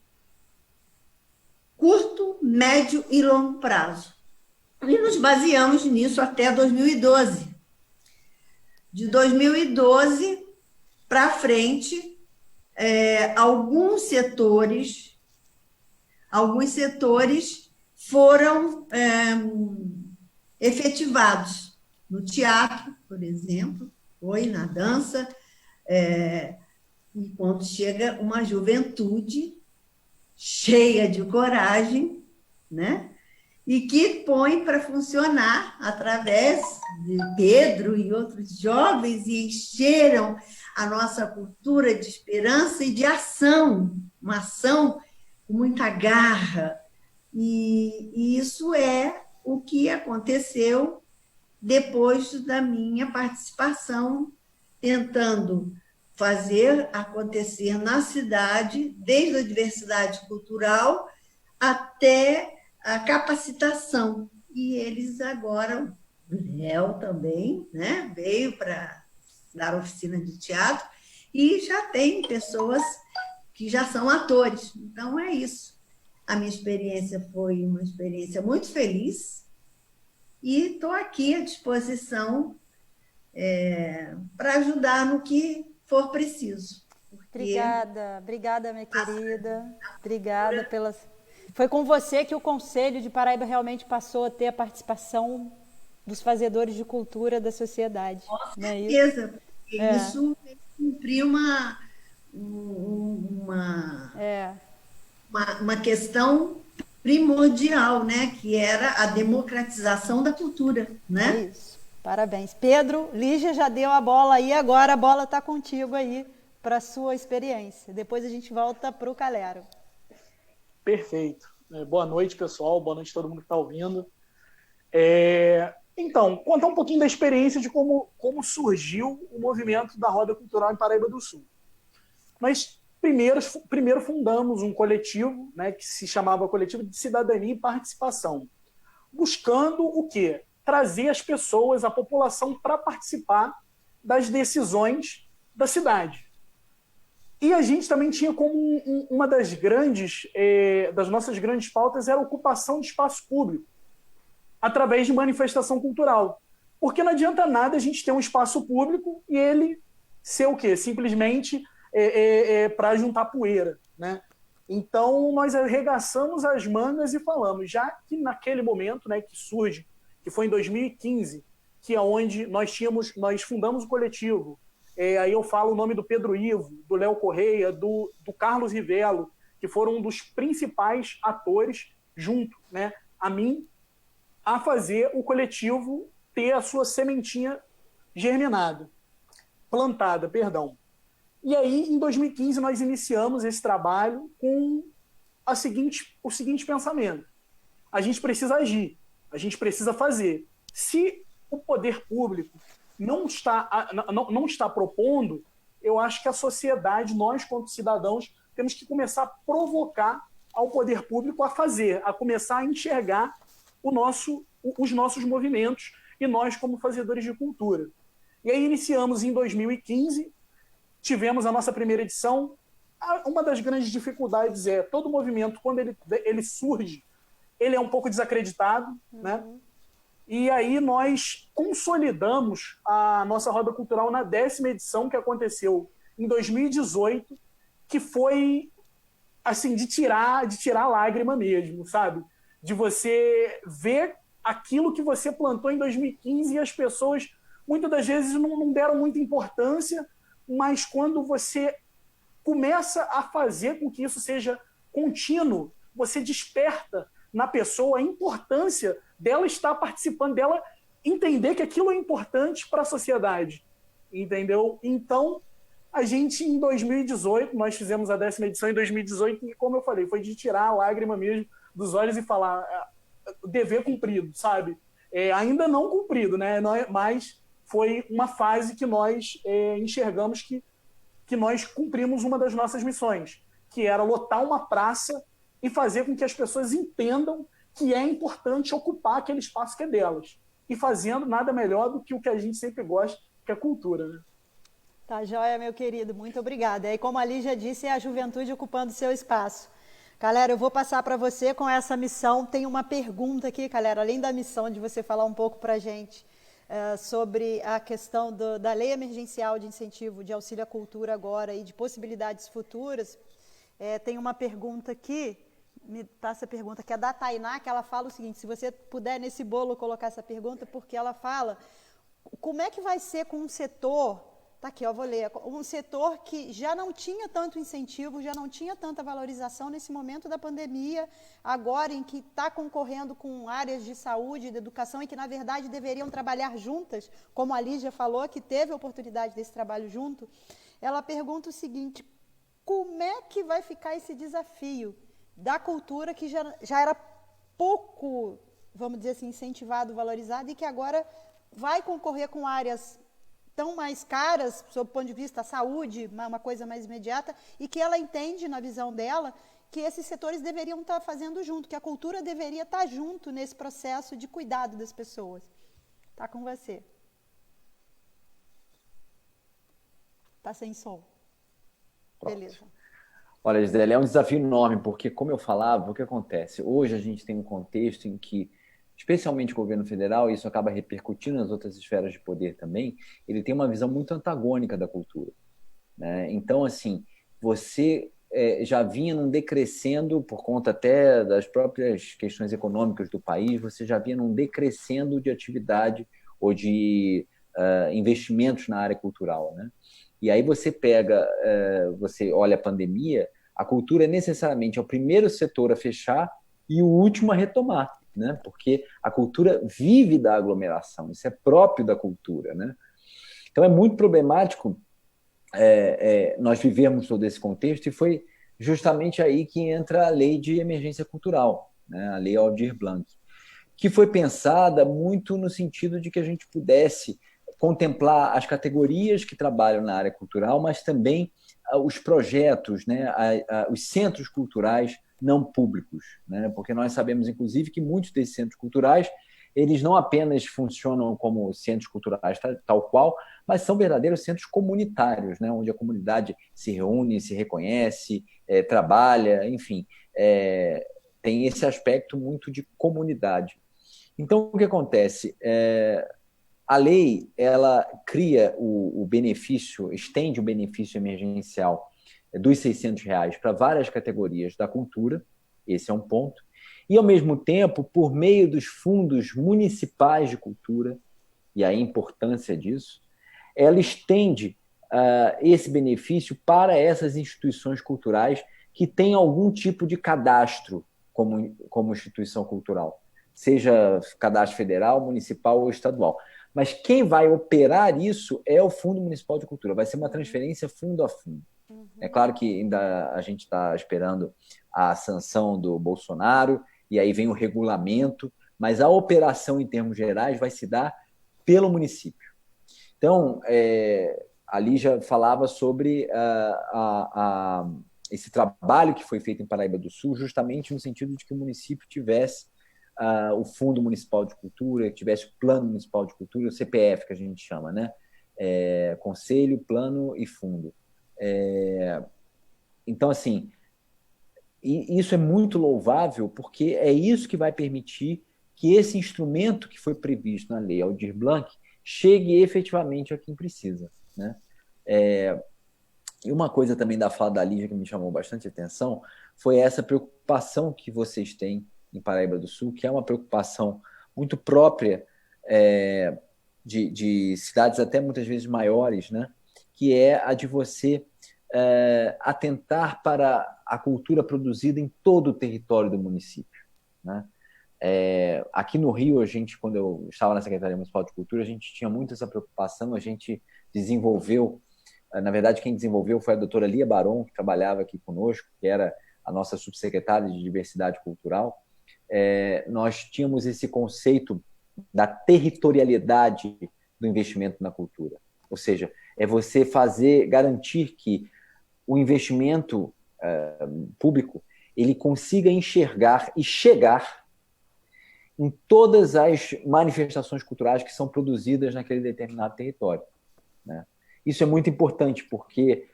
curto, médio e longo prazo. E nos baseamos nisso até 2012. De 2012 para frente, alguns setores foram efetivados. No teatro, por exemplo, foi na dança, enquanto chega uma juventude cheia de coragem, né? E que põe para funcionar através de Pedro e outros jovens e encheram a nossa cultura de esperança e de ação, uma ação com muita garra. E isso é o que aconteceu depois da minha participação, tentando fazer acontecer na cidade, desde a diversidade cultural até a capacitação. E eles agora, o Léo também, né, veio para dar oficina de teatro, e já tem pessoas que já são atores. Então, é isso. A minha experiência foi uma experiência muito feliz e estou aqui à disposição para ajudar no que for preciso. Porque Obrigada, minha querida. Obrigada pelas. Foi com você que o Conselho de Paraíba realmente passou a ter a participação dos fazedores de cultura da sociedade. Com não é isso? certeza, porque isso cumpriu uma questão primordial, né? Que era a democratização da cultura, né? É isso. Parabéns. Pedro, Lígia já deu a bola aí, agora a bola está contigo aí para a sua experiência. Depois a gente volta para o Calero. Perfeito. Boa noite, pessoal. Boa noite a todo mundo que está ouvindo. Então, contar um pouquinho da experiência de como surgiu o movimento da Roda Cultural em Paraíba do Sul. Nós primeiro fundamos um coletivo, né, que se chamava Coletivo de Cidadania e Participação, buscando o quê? Trazer as pessoas, a população, para participar das decisões da cidade. E a gente também tinha como uma das nossas grandes pautas era a ocupação de espaço público, através de manifestação cultural. Porque não adianta nada a gente ter um espaço público e ele ser o quê? Simplesmente para juntar poeira, né? Então, nós arregaçamos as mangas e falamos, já que naquele momento, né, que surge, que foi em 2015, que é onde nós fundamos o coletivo. Aí eu falo o nome do Pedro Ivo, do Léo Correia, do Carlos Rivello, que foram um dos principais atores, junto, né, a mim, a fazer o coletivo ter a sua sementinha plantada. E aí, em 2015, nós iniciamos esse trabalho com o seguinte pensamento. A gente precisa agir, a gente precisa fazer. Se o poder público não está propondo, eu acho que a sociedade, nós, como cidadãos, temos que começar a provocar ao poder público a fazer, a começar a enxergar os nossos movimentos e nós como fazedores de cultura. E aí iniciamos em 2015, tivemos a nossa primeira edição. Uma das grandes dificuldades é todo movimento, quando ele surge, ele é um pouco desacreditado, né? E aí nós consolidamos a nossa roda cultural na 10ª edição, que aconteceu em 2018, que foi assim de tirar lágrima mesmo, sabe? De você ver aquilo que você plantou em 2015 e as pessoas muitas das vezes não deram muita importância, mas quando você começa a fazer com que isso seja contínuo, você desperta na pessoa a importância dela estar participando, dela entender que aquilo é importante para a sociedade, entendeu? Então, a gente, em 2018, nós fizemos a 10ª edição em 2018, e como eu falei, foi de tirar a lágrima mesmo dos olhos e falar dever cumprido, sabe? Ainda não cumprido, né? Mas foi uma fase que nós enxergamos que nós cumprimos uma das nossas missões, que era lotar uma praça e fazer com que as pessoas entendam que é importante ocupar aquele espaço que é delas. E fazendo nada melhor do que o que a gente sempre gosta, que é a cultura, né? Tá joia, meu querido. Muito obrigada. E como a Lígia disse, é a juventude ocupando seu espaço. Galera, eu vou passar para você com essa missão. Tem uma pergunta aqui, galera, além da missão de você falar um pouco para a gente sobre a questão da lei emergencial de incentivo de auxílio à cultura agora e de possibilidades futuras. Tem uma pergunta aqui, me passa a pergunta, que é da Tainá, que ela fala o seguinte, se você puder nesse bolo colocar essa pergunta, porque ela fala, como é que vai ser com um setor, tá aqui, ó, vou ler, um setor que já não tinha tanto incentivo, já não tinha tanta valorização nesse momento da pandemia, agora em que está concorrendo com áreas de saúde e de educação e que, na verdade, deveriam trabalhar juntas, como a Lígia falou, que teve a oportunidade desse trabalho junto, ela pergunta o seguinte, como é que vai ficar esse desafio da cultura que já era pouco, vamos dizer assim, incentivado, valorizado e que agora vai concorrer com áreas tão mais caras, sob o ponto de vista da saúde, uma coisa mais imediata, e que ela entende, na visão dela, que esses setores deveriam estar fazendo junto, que a cultura deveria estar junto nesse processo de cuidado das pessoas. Está com você. Está sem som. Pronto. Beleza. Olha, Gisele, é um desafio enorme, porque, como eu falava, o que acontece? Hoje a gente tem um contexto em que, especialmente o governo federal, e isso acaba repercutindo nas outras esferas de poder também, ele tem uma visão muito antagônica da cultura, né? Então, assim, você já vinha num decrescendo, por conta até das próprias questões econômicas do país, você já vinha num decrescendo de atividade ou de investimentos na área cultural, né? E aí você pega, você olha a pandemia, a cultura necessariamente é o primeiro setor a fechar e o último a retomar, né? Porque a cultura vive da aglomeração, isso é próprio da cultura, né? Então é muito problemático nós vivemos todo esse contexto, e foi justamente aí que entra a Lei de Emergência Cultural, né? A Lei Aldir Blanc, que foi pensada muito no sentido de que a gente pudesse contemplar as categorias que trabalham na área cultural, mas também os projetos, né? Os centros culturais não públicos, né? Porque nós sabemos, inclusive, que muitos desses centros culturais eles não apenas funcionam como centros culturais tal qual, mas são verdadeiros centros comunitários, né? Onde a comunidade se reúne, se reconhece, trabalha, enfim, tem esse aspecto muito de comunidade. Então, o que acontece? A lei ela cria o benefício, estende o benefício emergencial dos R$ 600 para várias categorias da cultura, esse é um ponto, e, ao mesmo tempo, por meio dos fundos municipais de cultura, e a importância disso, ela estende esse benefício para essas instituições culturais que têm algum tipo de cadastro como instituição cultural, seja cadastro federal, municipal ou estadual. Mas quem vai operar isso é o Fundo Municipal de Cultura, vai ser uma transferência fundo a fundo. É claro que ainda a gente está esperando a sanção do Bolsonaro, e aí vem o regulamento, mas a operação em termos gerais vai se dar pelo município. Então, a Lígia falava sobre esse trabalho que foi feito em Paraíba do Sul, justamente no sentido de que o município tivesse o Fundo Municipal de Cultura, que tivesse o Plano Municipal de Cultura, o CPF, que a gente chama, né? Conselho, Plano e Fundo. Então, assim, isso é muito louvável, porque é isso que vai permitir que esse instrumento que foi previsto na Lei Aldir Blanc chegue efetivamente a quem precisa, né? E uma coisa também da fala da Lígia que me chamou bastante atenção foi essa preocupação que vocês têm em Paraíba do Sul, que é uma preocupação muito própria de cidades até muitas vezes maiores, né? Que é a de você atentar para a cultura produzida em todo o território do município, né? Aqui no Rio, quando eu estava na Secretaria Municipal de Cultura, a gente tinha muito essa preocupação, a gente desenvolveu, na verdade, quem desenvolveu foi a doutora Lia Baron, que trabalhava aqui conosco, que era a nossa subsecretária de Diversidade Cultural. Nós tínhamos esse conceito da territorialidade do investimento na cultura, ou seja, é você garantir que o investimento público ele consiga enxergar e chegar em todas as manifestações culturais que são produzidas naquele determinado território, né? Isso é muito importante, porque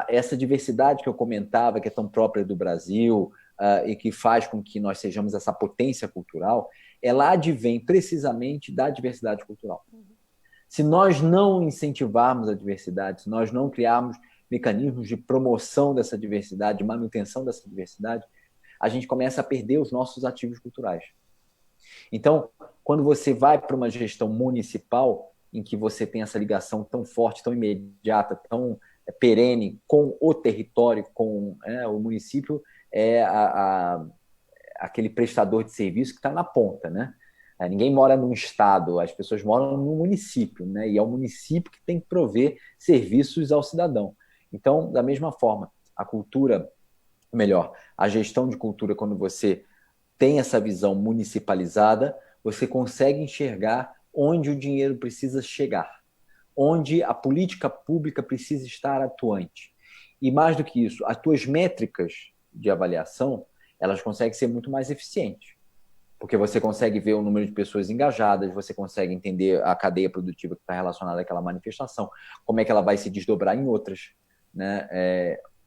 essa diversidade que eu comentava, que é tão própria do Brasil e que faz com que nós sejamos essa potência cultural, ela advém precisamente da diversidade cultural. Se nós não incentivarmos a diversidade, se nós não criarmos mecanismos de promoção dessa diversidade, de manutenção dessa diversidade, a gente começa a perder os nossos ativos culturais. Então, quando você vai para uma gestão municipal, em que você tem essa ligação tão forte, tão imediata, tão perene com o território, com o município, aquele prestador de serviço que está na ponta, né? Ninguém mora num estado, as pessoas moram no município, né? E é o município que tem que prover serviços ao cidadão. Então, da mesma forma, a gestão de cultura, quando você tem essa visão municipalizada, você consegue enxergar onde o dinheiro precisa chegar, onde a política pública precisa estar atuante. E mais do que isso, as tuas métricas de avaliação, elas conseguem ser muito mais eficientes, porque você consegue ver o número de pessoas engajadas, você consegue entender a cadeia produtiva que está relacionada àquela manifestação, como é que ela vai se desdobrar em outras, né?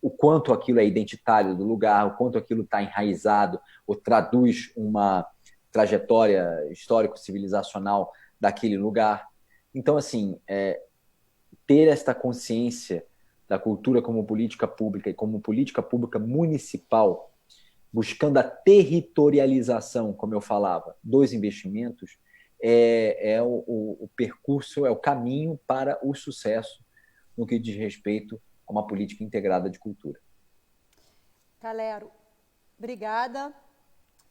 o quanto aquilo é identitário do lugar, o quanto aquilo está enraizado ou traduz uma trajetória histórico-civilizacional daquele lugar. Então, assim, ter esta consciência da cultura como política pública e como política pública municipal, buscando a territorialização, como eu falava, dos investimentos, é o percurso, é o caminho para o sucesso no que diz respeito a uma política integrada de cultura. Calero, obrigada.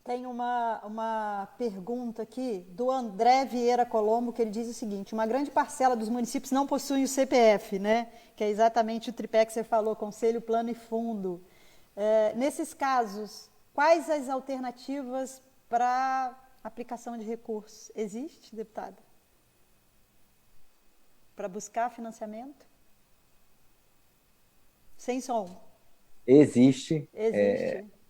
Tem uma pergunta aqui do André Vieira Colombo, que ele diz o seguinte: uma grande parcela dos municípios não possuem o CPF, né? Que é exatamente o tripé que você falou, conselho, plano e fundo. Nesses casos, quais as alternativas para aplicação de recursos? Existe, deputada? Para buscar financiamento? Sem som. Existe.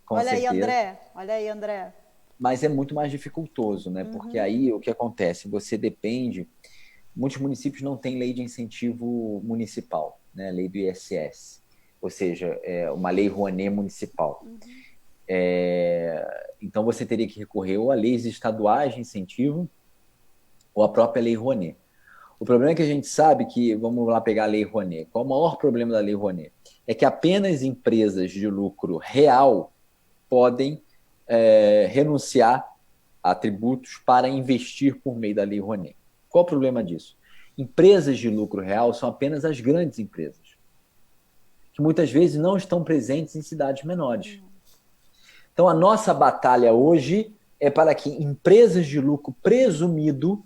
Com Olha certeza. Olha aí, André. Mas é muito mais dificultoso, né? Porque aí o que acontece? Você depende... Muitos municípios não têm lei de incentivo municipal, né? Lei do ISS. Ou seja, uma lei Rouanet municipal. Então você teria que recorrer ou a leis estaduais de incentivo ou a própria lei Rouanet. O problema é que a gente sabe que, vamos lá pegar a lei Rouanet. Qual o maior problema da lei Rouanet? É que apenas empresas de lucro real podem renunciar a tributos para investir por meio da lei Rouanet. Qual o problema disso? Empresas de lucro real são apenas as grandes empresas, que muitas vezes não estão presentes em cidades menores. Então, a nossa batalha hoje é para que empresas de lucro presumido,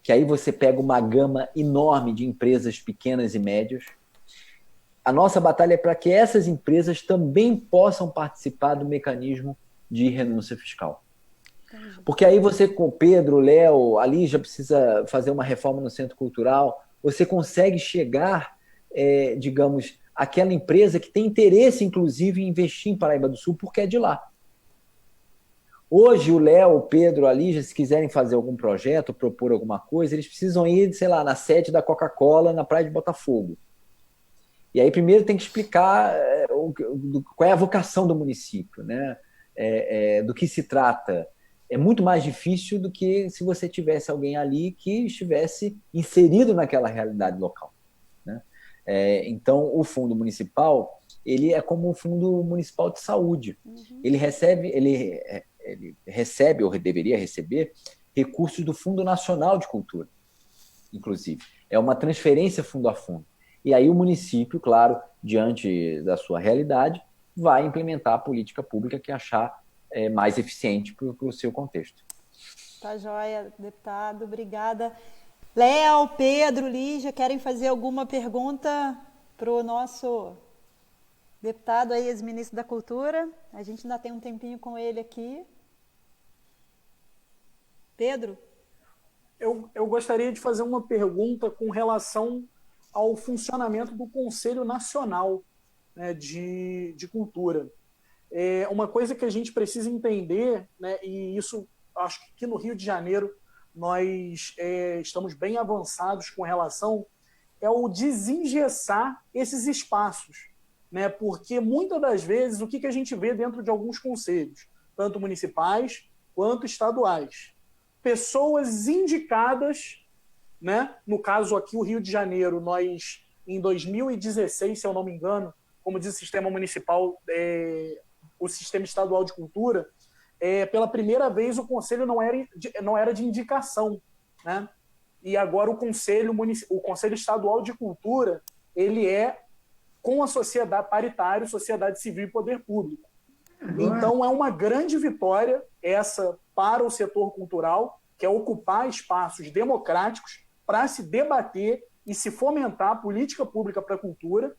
que aí você pega uma gama enorme de empresas pequenas e médias, a nossa batalha é para que essas empresas também possam participar do mecanismo de renúncia fiscal. Porque aí você, com o Pedro, o Léo, ali já precisa fazer uma reforma no Centro Cultural, você consegue chegar, digamos, àquela empresa que tem interesse, inclusive, em investir em Paraíba do Sul, porque é de lá. Hoje, o Léo, o Pedro, a Lígia, se quiserem fazer algum projeto, propor alguma coisa, eles precisam ir, sei lá, na sede da Coca-Cola, na Praia de Botafogo. E aí, primeiro, tem que explicar qual é a vocação do município, né? Do que se trata. É muito mais difícil do que se você tivesse alguém ali que estivesse inserido naquela realidade local, né? Então, o fundo municipal, ele é como o fundo municipal de saúde. Ele recebe, ou deveria receber, recursos do Fundo Nacional de Cultura, inclusive. É uma transferência fundo a fundo. E aí o município, claro, diante da sua realidade, vai implementar a política pública que achar mais eficiente para o seu contexto. Tá joia, deputado, obrigada. Léo, Pedro, Lígia, querem fazer alguma pergunta para o nosso deputado aí, ex-ministro da Cultura? A gente ainda tem um tempinho com ele aqui. Pedro? Eu gostaria de fazer uma pergunta com relação ao funcionamento do Conselho Nacional, né, de Cultura. Uma coisa que a gente precisa entender, né, e isso acho que aqui no Rio de Janeiro nós estamos bem avançados com relação, é o desengessar esses espaços, né, porque muitas das vezes o que a gente vê dentro de alguns conselhos, tanto municipais quanto estaduais, pessoas indicadas, né? No caso aqui, o Rio de Janeiro, nós, em 2016, se eu não me engano, como diz o sistema municipal, o sistema estadual de cultura, pela primeira vez o conselho não era de indicação, né? E agora o conselho estadual de cultura, ele é com a sociedade paritária, sociedade civil e poder público. Então é uma grande vitória essa para o setor cultural, que é ocupar espaços democráticos para se debater e se fomentar a política pública para a cultura,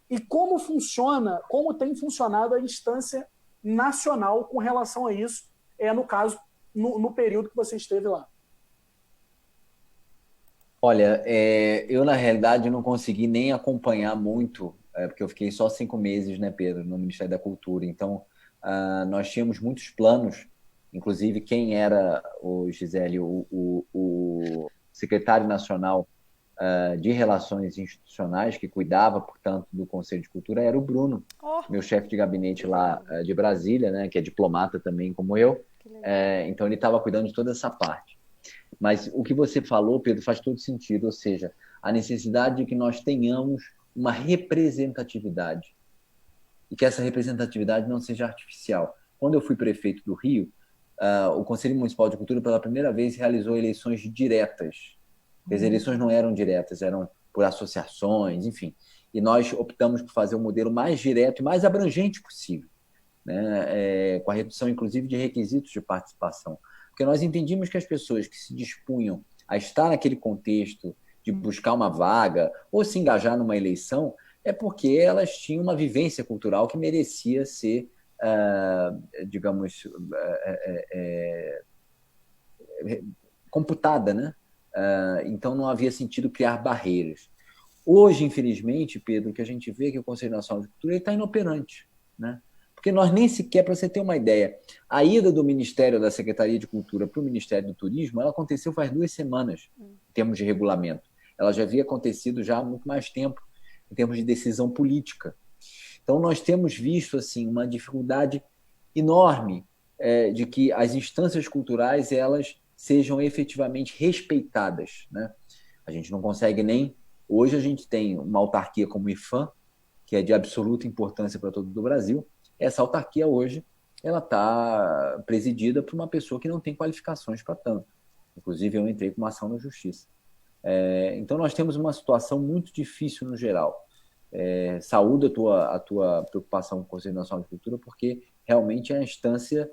e como tem funcionado a instância nacional com relação a isso, no caso, no período que você esteve lá. Olha, eu na realidade não consegui nem acompanhar muito, porque eu fiquei só 5 meses, né, Pedro, no Ministério da Cultura. Então, nós tínhamos muitos planos, inclusive quem era, Gisele, o secretário nacional de Relações Institucionais, que cuidava, portanto, do Conselho de Cultura, era o Bruno, meu chefe de gabinete lá de Brasília, né, que é diplomata também, como eu. Então, ele estava cuidando de toda essa parte. Mas o que você falou, Pedro, faz todo sentido, ou seja, a necessidade de que nós tenhamos uma representatividade e que essa representatividade não seja artificial. Quando eu fui prefeito do Rio, o Conselho Municipal de Cultura, pela primeira vez, realizou eleições diretas. As eleições não eram diretas, eram por associações, enfim. E nós optamos por fazer o modelo mais direto e mais abrangente possível, né? Com a redução, inclusive, de requisitos de participação. Porque nós entendíamos que as pessoas que se dispunham a estar naquele contexto de buscar uma vaga ou se engajar numa eleição é porque elas tinham uma vivência cultural que merecia ser, digamos, computada, né? Então não havia sentido criar barreiras. Hoje, infelizmente, Pedro, o que a gente vê é que o Conselho Nacional de Cultura está inoperante, né? Porque nós nem sequer, para você ter uma ideia, a ida do Ministério da Secretaria de Cultura para o Ministério do Turismo, ela aconteceu faz 2 semanas, em termos de regulamento. Ela já havia acontecido já há muito mais tempo, em termos de decisão política. Então, nós temos visto assim, uma dificuldade enorme de que as instâncias culturais elas sejam efetivamente respeitadas, né? A gente não consegue nem... Hoje a gente tem uma autarquia como o IFAM, que é de absoluta importância para todo o Brasil. Essa autarquia hoje ela está presidida por uma pessoa que não tem qualificações para tanto. Inclusive, eu entrei com uma ação na justiça. Então, nós temos uma situação muito difícil no geral. Saúdo a tua preocupação com o Conselho Nacional de Cultura, porque realmente é a instância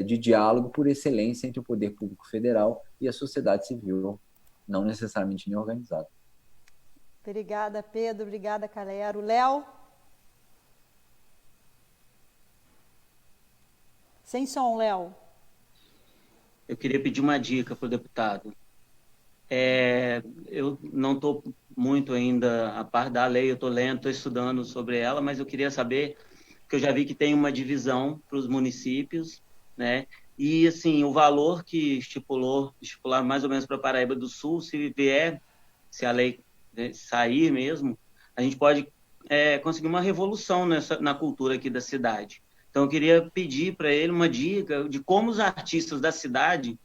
de diálogo por excelência entre o poder público federal e a sociedade civil, não necessariamente nem organizada. Obrigada, Pedro. Obrigada, Calero. Léo? Sem som, Léo. Eu queria pedir uma dica para o deputado. Eu não estou muito ainda a par da lei, eu estou lendo, estou estudando sobre ela, mas eu queria saber, que eu já vi que tem uma divisão para os municípios, né? E, assim, o valor que estipular mais ou menos para Paraíba do Sul, se a lei sair mesmo, a gente pode conseguir uma revolução na cultura aqui da cidade. Então, eu queria pedir para ele uma dica de como os artistas da cidade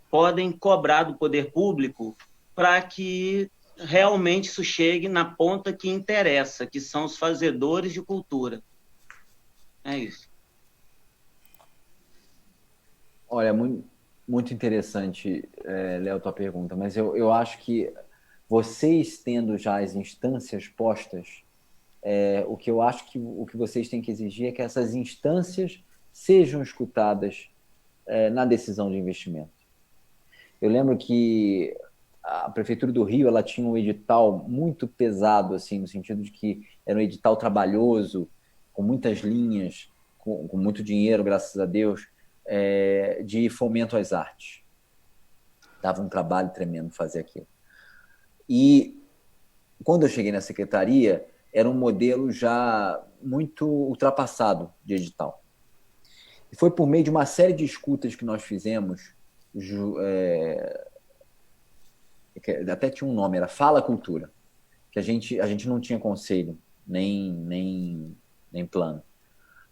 podem cobrar do poder público para que realmente isso chegue na ponta que interessa, que são os fazedores de cultura. É isso. Olha, muito interessante, Léo, tua pergunta, mas eu acho que vocês tendo já as instâncias postas, o que eu acho que o que vocês têm que exigir é que essas instâncias sejam escutadas na decisão de investimento. Eu lembro que a Prefeitura do Rio ela tinha um edital muito pesado, assim, no sentido de que era um edital trabalhoso, com muitas linhas, com muito dinheiro, graças a Deus, de fomento às artes. Dava um trabalho tremendo fazer aquilo. E quando eu cheguei na secretaria, era um modelo já muito ultrapassado de edital. E foi por meio de uma série de escutas que nós fizemos, até tinha um nome, era Fala Cultura, que a gente não tinha conselho, nem plano.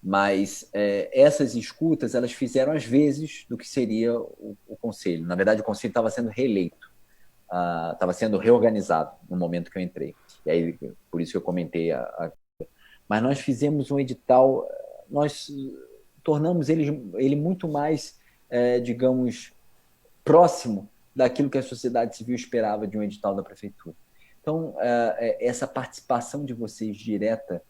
Mas essas escutas, elas fizeram às vezes do que seria o conselho. Na verdade, o conselho estava sendo reeleito, estava sendo reorganizado no momento que eu entrei. E aí, por isso que eu comentei. Mas nós fizemos um edital, nós tornamos ele muito mais, digamos, próximo daquilo que a sociedade civil esperava de um edital da prefeitura. Então, essa participação de vocês direta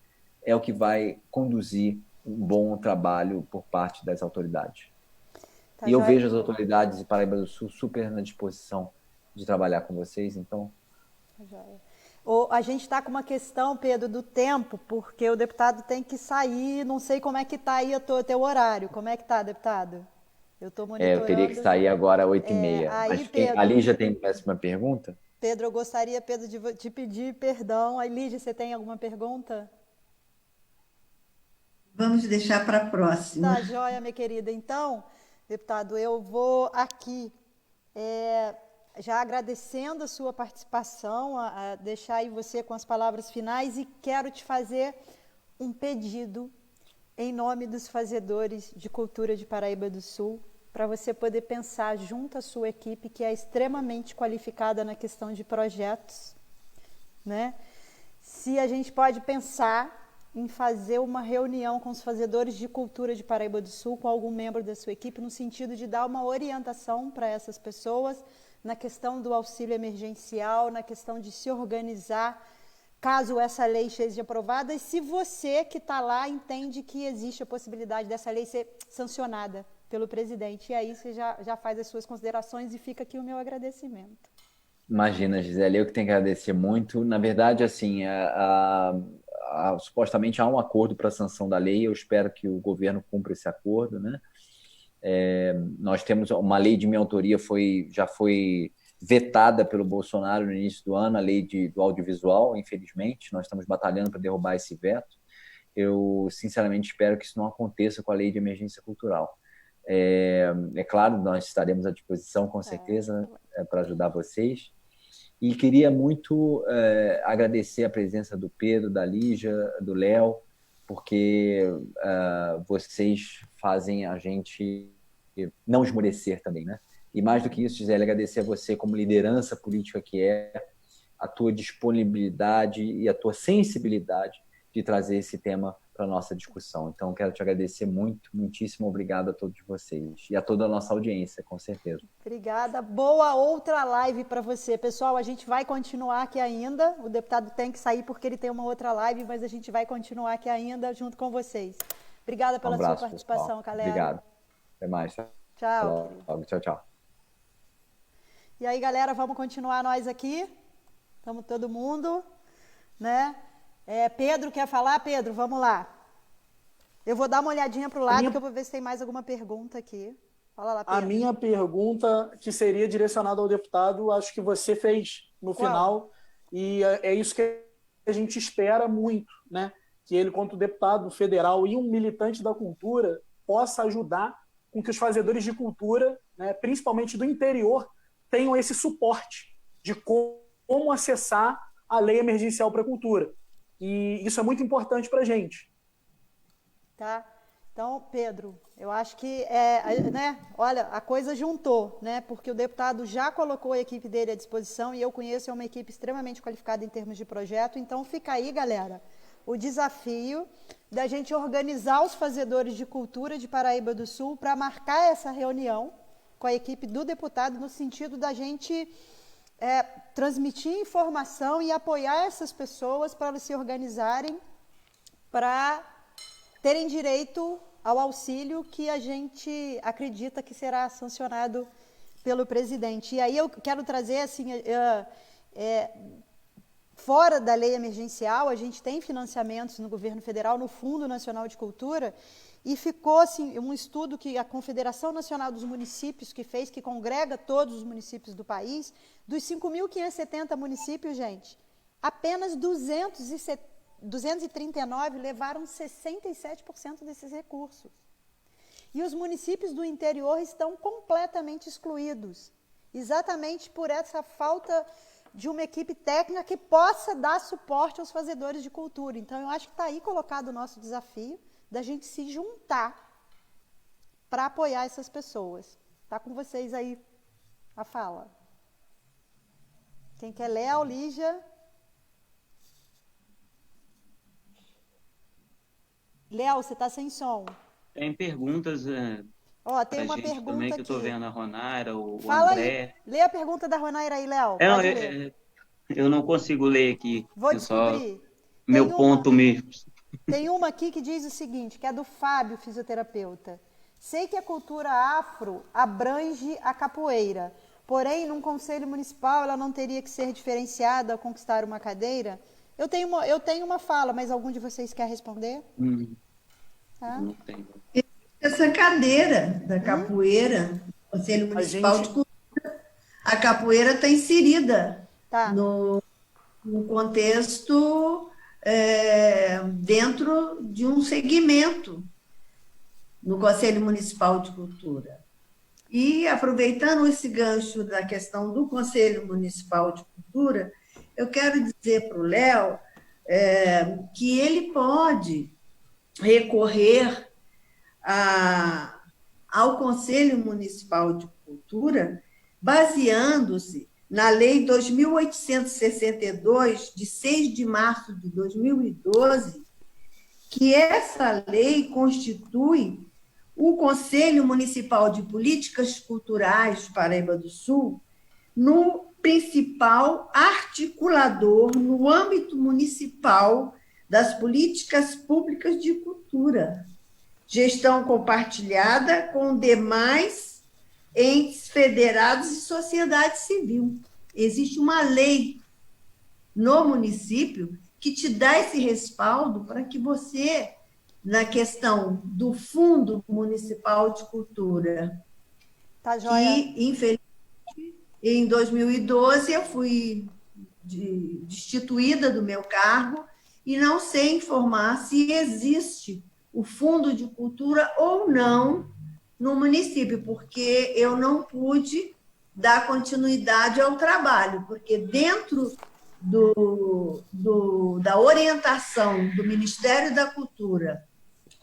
é o que vai conduzir um bom trabalho por parte das autoridades. E eu vejo as autoridades de Paraíba do Sul super na disposição de trabalhar com vocês, então... A gente está com uma questão, Pedro, do tempo, porque o deputado tem que sair, não sei como é que está aí o teu horário. Como é que está, deputado? Eu estou monitorando. Eu teria que sair agora às 8h30. Aí, mas Pedro, a Lígia tem uma pergunta? Pedro, eu gostaria, Pedro, de te pedir perdão. Aí, Lígia, você tem alguma pergunta? Vamos deixar para a próxima. Tá, joia, minha querida. Então, deputado, eu vou aqui já agradecendo a sua participação, a deixar aí você com as palavras finais, e quero te fazer um pedido em nome dos fazedores de cultura de Paraíba do Sul, para você poder pensar junto à sua equipe, que é extremamente qualificada na questão de projetos, né? Se a gente pode pensar em fazer uma reunião com os fazedores de cultura de Paraíba do Sul, com algum membro da sua equipe, no sentido de dar uma orientação para essas pessoas na questão do auxílio emergencial, na questão de se organizar, caso essa lei seja aprovada, e se você que está lá entende que existe a possibilidade dessa lei ser sancionada pelo presidente. E aí você já faz as suas considerações, e fica aqui o meu agradecimento. Imagina, Gisele, eu que tenho que agradecer muito. Na verdade, assim, supostamente há um acordo para a sanção da lei, eu espero que o governo cumpra esse acordo, né? Nós temos uma lei de minha autoria, já foi vetada pelo Bolsonaro no início do ano, a lei do audiovisual, infelizmente. Nós estamos batalhando para derrubar esse veto. Eu, sinceramente, espero que isso não aconteça com a lei de emergência cultural. É claro, nós estaremos à disposição, com certeza, para ajudar vocês. E queria muito agradecer a presença do Pedro, da Lígia, do Léo, porque vocês fazem a gente não esmorecer também, né? E mais do que isso, Gisele, agradecer a você como liderança política que a tua disponibilidade e a tua sensibilidade de trazer esse tema para a nossa discussão. Então, quero te agradecer muito, muitíssimo obrigado a todos vocês e a toda a nossa audiência, com certeza. Obrigada. Boa outra live para você. Pessoal, a gente vai continuar aqui ainda. O deputado tem que sair porque ele tem uma outra live, mas a gente vai continuar aqui ainda junto com vocês. Obrigada pela sua participação, Calero. Obrigado. Até mais. Tchau. Tchau, tchau. E aí, galera, vamos continuar nós aqui. Estamos todo mundo, né? Pedro quer falar? Pedro, vamos lá. Eu vou dar uma olhadinha para o lado, que eu vou ver se tem mais alguma pergunta aqui. Fala lá, Pedro. A minha pergunta, que seria direcionada ao deputado, acho que você fez no final, e é isso que a gente espera muito, né? Que ele, quanto deputado federal e um militante da cultura, possa ajudar com que os fazedores de cultura, né, principalmente do interior, tenham esse suporte de como acessar a lei emergencial para a cultura. E isso é muito importante para a gente. Tá? Então, Pedro, eu acho que, né, olha, a coisa juntou, né, porque o deputado já colocou a equipe dele à disposição, e eu conheço, é uma equipe extremamente qualificada em termos de projeto. Então, fica aí, galera, o desafio da gente organizar os fazedores de cultura de Paraíba do Sul para marcar essa reunião com a equipe do deputado, no sentido da gente transmitir informação e apoiar essas pessoas para elas se organizarem, para terem direito ao auxílio que a gente acredita que será sancionado pelo presidente. E aí eu quero trazer, assim, fora da lei emergencial, a gente tem financiamentos no governo federal, no Fundo Nacional de Cultura, e ficou assim, um estudo que a Confederação Nacional dos Municípios que fez, que congrega todos os municípios do país, dos 5.570 municípios, gente, apenas 239 levaram 67% desses recursos. E os municípios do interior estão completamente excluídos, exatamente por essa falta de uma equipe técnica que possa dar suporte aos fazedores de cultura. Então, eu acho que está aí colocado o nosso desafio da gente se juntar para apoiar essas pessoas. Está com vocês aí a fala. Quem quer? Léo, Lígia? Léo, você está sem som. Tem perguntas tem uma gente pergunta também, aqui. que eu estou vendo a Ronaira, o Fala André. aí. Lê a pergunta da Ronaira aí, Léo. Eu não consigo ler aqui. Vou descobrir. Meu ponto me... Tem uma aqui que diz o seguinte, que é do Fábio, fisioterapeuta. Sei que a cultura afro abrange a capoeira, porém, num conselho municipal, ela não teria que ser diferenciada ao conquistar uma cadeira? Eu tenho uma fala, mas algum de vocês quer responder? Não tenho. Essa cadeira da capoeira, Conselho Municipal de Cultura, a capoeira está inserida no contexto dentro de um segmento no Conselho Municipal de Cultura. E, aproveitando esse gancho da questão do Conselho Municipal de Cultura, eu quero dizer para o Léo que ele pode recorrer ao Conselho Municipal de Cultura baseando-se na Lei 2.862, de 6 de março de 2012, que essa lei constitui o Conselho Municipal de Políticas Culturais de Paraíba do Sul no principal articulador no âmbito municipal das políticas públicas de cultura, gestão compartilhada com demais entes federados e sociedade civil. Existe uma lei no município que te dá esse respaldo para que você, na questão do Fundo Municipal de Cultura, Tá joia. que, infelizmente, em 2012 eu fui destituída do meu cargo e não sei informar se existe o Fundo de Cultura ou não no município, porque eu não pude dar continuidade ao trabalho, porque dentro da orientação do Ministério da Cultura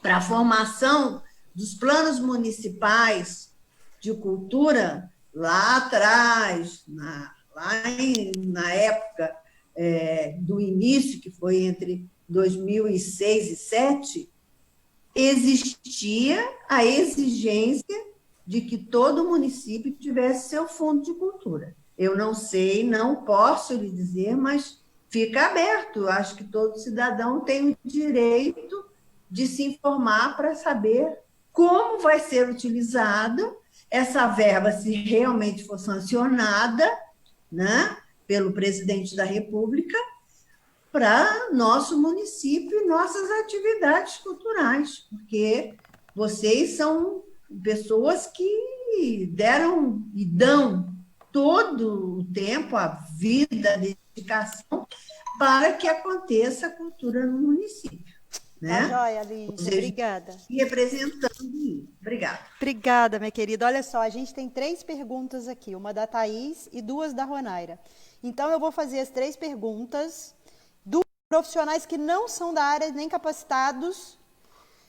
para a formação dos planos municipais de cultura, lá atrás, na época do início, que foi entre 2006 e 2007, existia a exigência de que todo município tivesse seu fundo de cultura. Eu não sei, não posso lhe dizer, mas fica aberto. Acho que todo cidadão tem o direito de se informar para saber como vai ser utilizada essa verba, se realmente for sancionada, né, pelo presidente da República, para nosso município e nossas atividades culturais, porque vocês são pessoas que deram e dão todo o tempo, a vida, a dedicação, para que aconteça a cultura no município. Né? Tá joia, Lígia. Obrigada. Representando isso. Obrigada. Obrigada, minha querida. Olha só, a gente tem 3 perguntas aqui, uma da Thaís e 2 da Ronaira. Então, eu vou fazer as 3 perguntas dos profissionais que não são da área nem capacitados,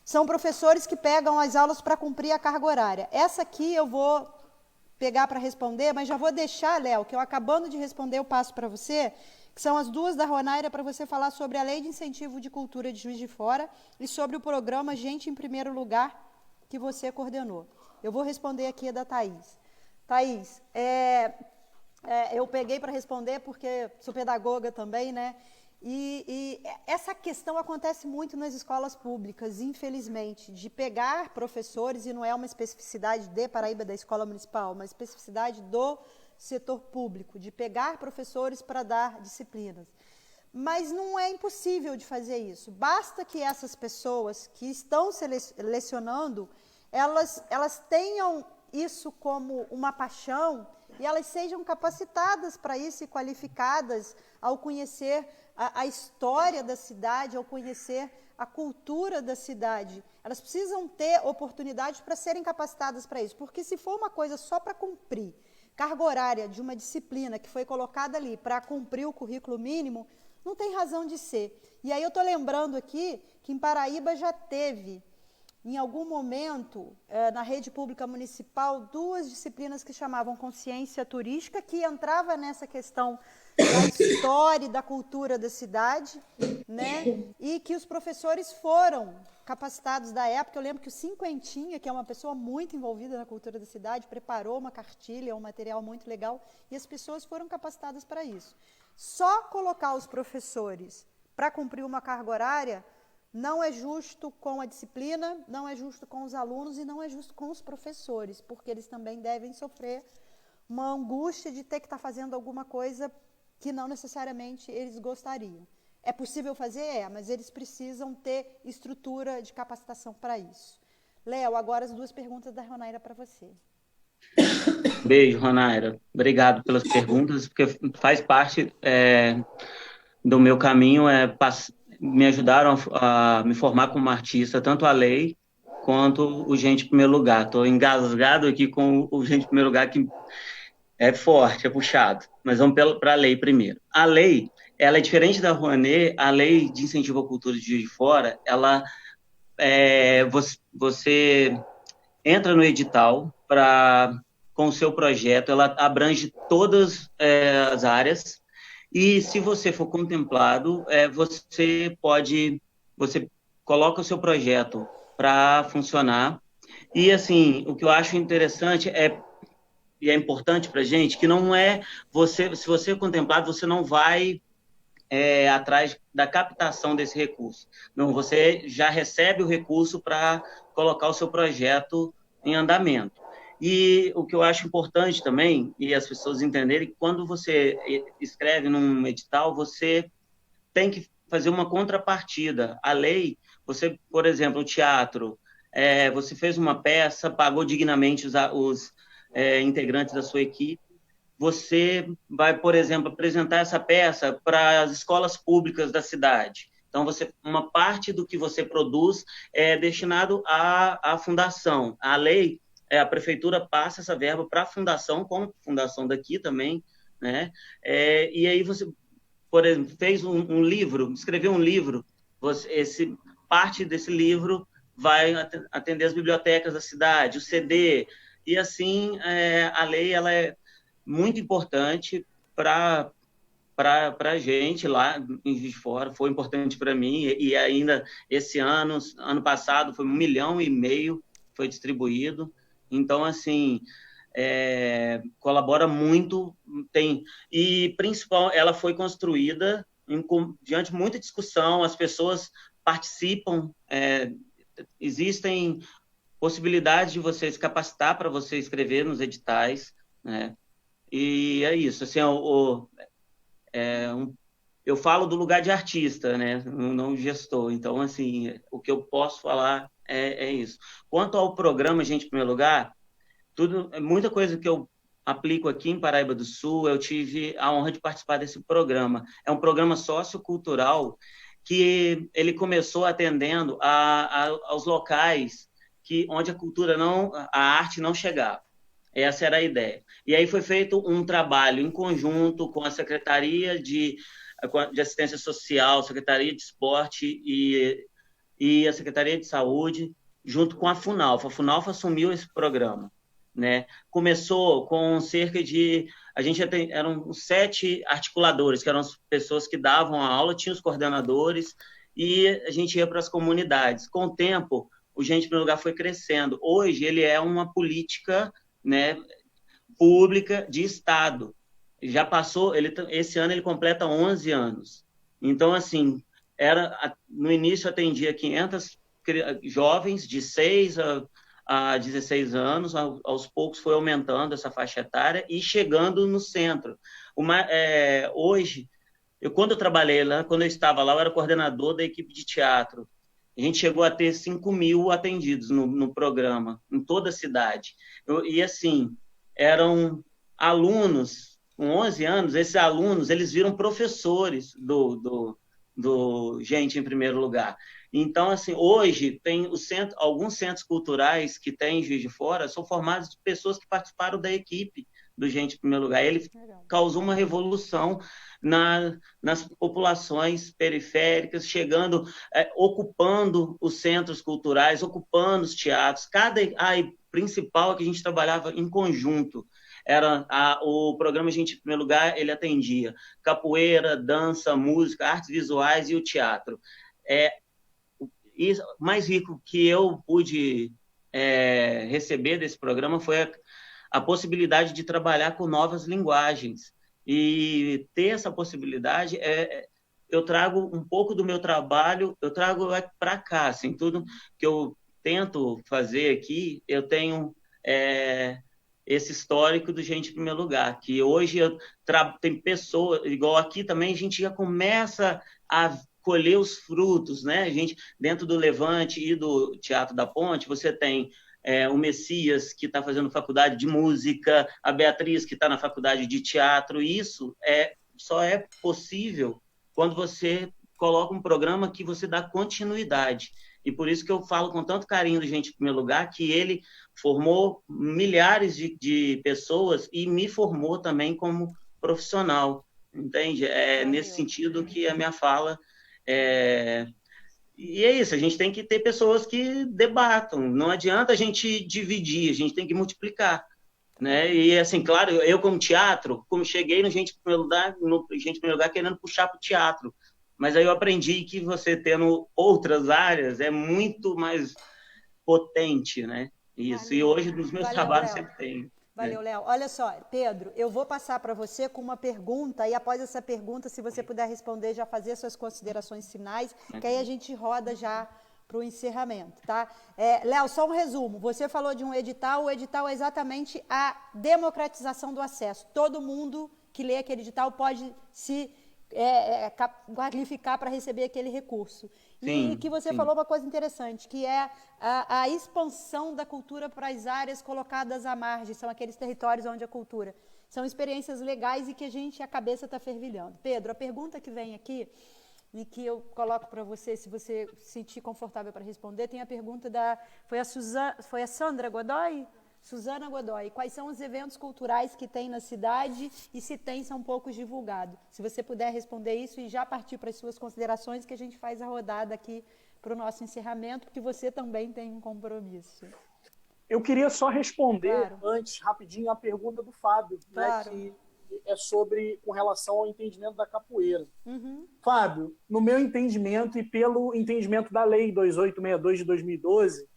são professores que pegam as aulas para cumprir a carga horária. Essa aqui eu vou pegar para responder, mas já vou deixar, Léo, que eu acabando de responder, eu passo para você, que são as 2 da Ronaira, para você falar sobre a Lei de Incentivo de Cultura de Juiz de Fora e sobre o programa Gente em Primeiro Lugar, que você coordenou. Eu vou responder aqui a da Thaís. Thaís, eu peguei para responder porque sou pedagoga também, né? E essa questão acontece muito nas escolas públicas, infelizmente, de pegar professores, e não é uma especificidade de Paraíba da escola municipal, uma especificidade do setor público, de pegar professores para dar disciplinas. Mas não é impossível de fazer isso. Basta que essas pessoas que estão selecionando, elas tenham isso como uma paixão e elas sejam capacitadas para isso e qualificadas ao conhecer a história da cidade, ao conhecer a cultura da cidade. Elas precisam ter oportunidade para serem capacitadas para isso, porque se for uma coisa só para cumprir carga horária de uma disciplina que foi colocada ali para cumprir o currículo mínimo, não tem razão de ser. E aí eu estou lembrando aqui que em Paraíba já teve, em algum momento, na rede pública municipal, 2 disciplinas que chamavam consciência turística, que entrava nessa questão da história e da cultura da cidade, né? E que os professores foram capacitados da época. Eu lembro que o Cinquentinha, que é uma pessoa muito envolvida na cultura da cidade, preparou uma cartilha, um material muito legal, e as pessoas foram capacitadas para isso. Só colocar os professores para cumprir uma carga horária não é justo com a disciplina, não é justo com os alunos e não é justo com os professores, porque eles também devem sofrer uma angústia de ter que estar fazendo alguma coisa que não necessariamente eles gostariam. É possível fazer? É, mas eles precisam ter estrutura de capacitação para isso. Léo, agora as 2 perguntas da Ronaira para você. Beijo, Ronaira. Obrigado pelas perguntas, porque faz parte do meu caminho, me ajudaram a me formar como artista, tanto a lei quanto o Gente em Primeiro Lugar. Estou engasgado aqui com o Gente em Primeiro Lugar, que é forte, é puxado. Mas vamos para a lei primeiro. A lei, ela é diferente da Rouanet. A lei de incentivo à cultura de Juiz de Fora, ela, você entra no edital com o seu projeto, ela abrange todas as áreas, e se você for contemplado, você coloca o seu projeto para funcionar. E, assim, o que eu acho interessante e é importante para a gente, que não é se você é contemplado, você não vai atrás da captação desse recurso. Não, você já recebe o recurso para colocar o seu projeto em andamento. E o que eu acho importante também, e as pessoas entenderem, que quando você escreve num edital, você tem que fazer uma contrapartida. A lei, você, por exemplo, o teatro, você fez uma peça, pagou dignamente os integrantes da sua equipe, você vai, por exemplo, apresentar essa peça para as escolas públicas da cidade. Então, uma parte do que você produz é destinado à fundação. A lei, a prefeitura passa essa verba para a fundação, como fundação daqui também, né? E aí você, por exemplo, fez um livro, escreveu um livro, parte desse livro vai atender as bibliotecas da cidade, o CD, e assim a lei ela é muito importante para a gente lá em Juiz de Fora, foi importante para mim, e ainda esse ano passado, foi 1,5 milhão foi distribuído. Então, assim, colabora muito, e principal, ela foi construída diante de muita discussão, as pessoas participam, existem possibilidades de você se capacitar para você escrever nos editais, né? E é isso, assim, eu falo do lugar de artista, né? Não gestor. Então, assim, o que eu posso falar é isso. Quanto ao programa Gente em Primeiro Lugar, muita coisa que eu aplico aqui em Paraíba do Sul, eu tive a honra de participar desse programa. É um programa sociocultural que ele começou atendendo aos locais onde a arte não chegava. Essa era a ideia. E aí foi feito um trabalho em conjunto com a Secretaria de Assistência Social, Secretaria de Esporte e a Secretaria de Saúde, junto com a FUNALFA. A FUNALFA assumiu esse programa, né? Começou com cerca de... eram 7 articuladores, que eram as pessoas que davam a aula, tinha os coordenadores, e a gente ia para as comunidades. Com o tempo, o Gente em Primeiro Lugar foi crescendo. Hoje, ele é uma política, né, pública de Estado. Já passou, esse ano ele completa 11 anos. Então, assim, no início atendia 500 jovens de 6 a 16 anos, aos poucos foi aumentando essa faixa etária e chegando no centro. Hoje, quando eu trabalhei lá, quando eu estava lá, eu era coordenador da equipe de teatro. A gente chegou a ter 5.000 atendidos no programa, em toda a cidade. E, assim, eram alunos, com 11 anos, esses alunos, eles viram professores do Gente em Primeiro Lugar. Então, assim, hoje, tem alguns centros culturais que tem em Juiz de Fora, são formados de pessoas que participaram da equipe do Gente em Primeiro Lugar. Ele causou uma revolução nas populações periféricas, chegando, ocupando os centros culturais, ocupando os teatros. Principal é que a gente trabalhava em conjunto. O programa Gente em Primeiro Lugar, ele atendia capoeira, dança, música, artes visuais e o teatro. E o mais rico que eu pude receber desse programa foi a possibilidade de trabalhar com novas linguagens. E ter essa possibilidade, eu trago um pouco do meu trabalho, eu trago para cá, assim, tudo que eu tento fazer aqui, eu tenho esse histórico do Gente em Primeiro Lugar, que hoje tem pessoas, igual aqui também, a gente já começa a colher os frutos, né? A gente, dentro do Levante e do Teatro da Ponte, você tem o Messias, que está fazendo faculdade de música, a Beatriz, que está na faculdade de teatro. Isso só é possível quando você coloca um programa que você dá continuidade. E por isso que eu falo com tanto carinho do Gente em Primeiro Lugar, que ele formou milhares de pessoas e me formou também como profissional, entende? É nesse sentido que a minha fala E é isso, a gente tem que ter pessoas que debatam, não adianta a gente dividir, a gente tem que multiplicar, né? E assim, claro, eu como teatro, como cheguei no Gente em Primeiro Lugar querendo puxar para o teatro, mas aí eu aprendi que você tendo outras áreas é muito mais potente, né? Isso, e hoje nos meus trabalhos sempre tem. Valeu, Léo. Olha só, Pedro, eu vou passar para você com uma pergunta e após essa pergunta, se você puder responder, já fazer suas considerações finais, que aí a gente roda já para o encerramento, tá? Léo, só um resumo. Você falou de um edital, o edital é exatamente a democratização do acesso. Todo mundo que lê aquele edital pode se qualificar para receber aquele recurso. Sim, e que você sim. falou uma coisa interessante, que é a expansão da cultura para as áreas colocadas à margem, são aqueles territórios onde a cultura. São experiências legais e que a cabeça está fervilhando. Pedro, a pergunta que vem aqui, e que eu coloco para você, se você se sentir confortável para responder, tem a pergunta foi a Sandra Godoy? Suzana Godoy, quais são os eventos culturais que tem na cidade e se tem, são poucos divulgados? Se você puder responder isso e já partir para as suas considerações, que a gente faz a rodada aqui para o nosso encerramento, porque você também tem um compromisso. Eu queria só responder Claro. antes, rapidinho, a pergunta do Fábio, Claro. né, que é com relação ao entendimento da capoeira. Uhum. Fábio, no meu entendimento e pelo entendimento da Lei 2862 de 2012,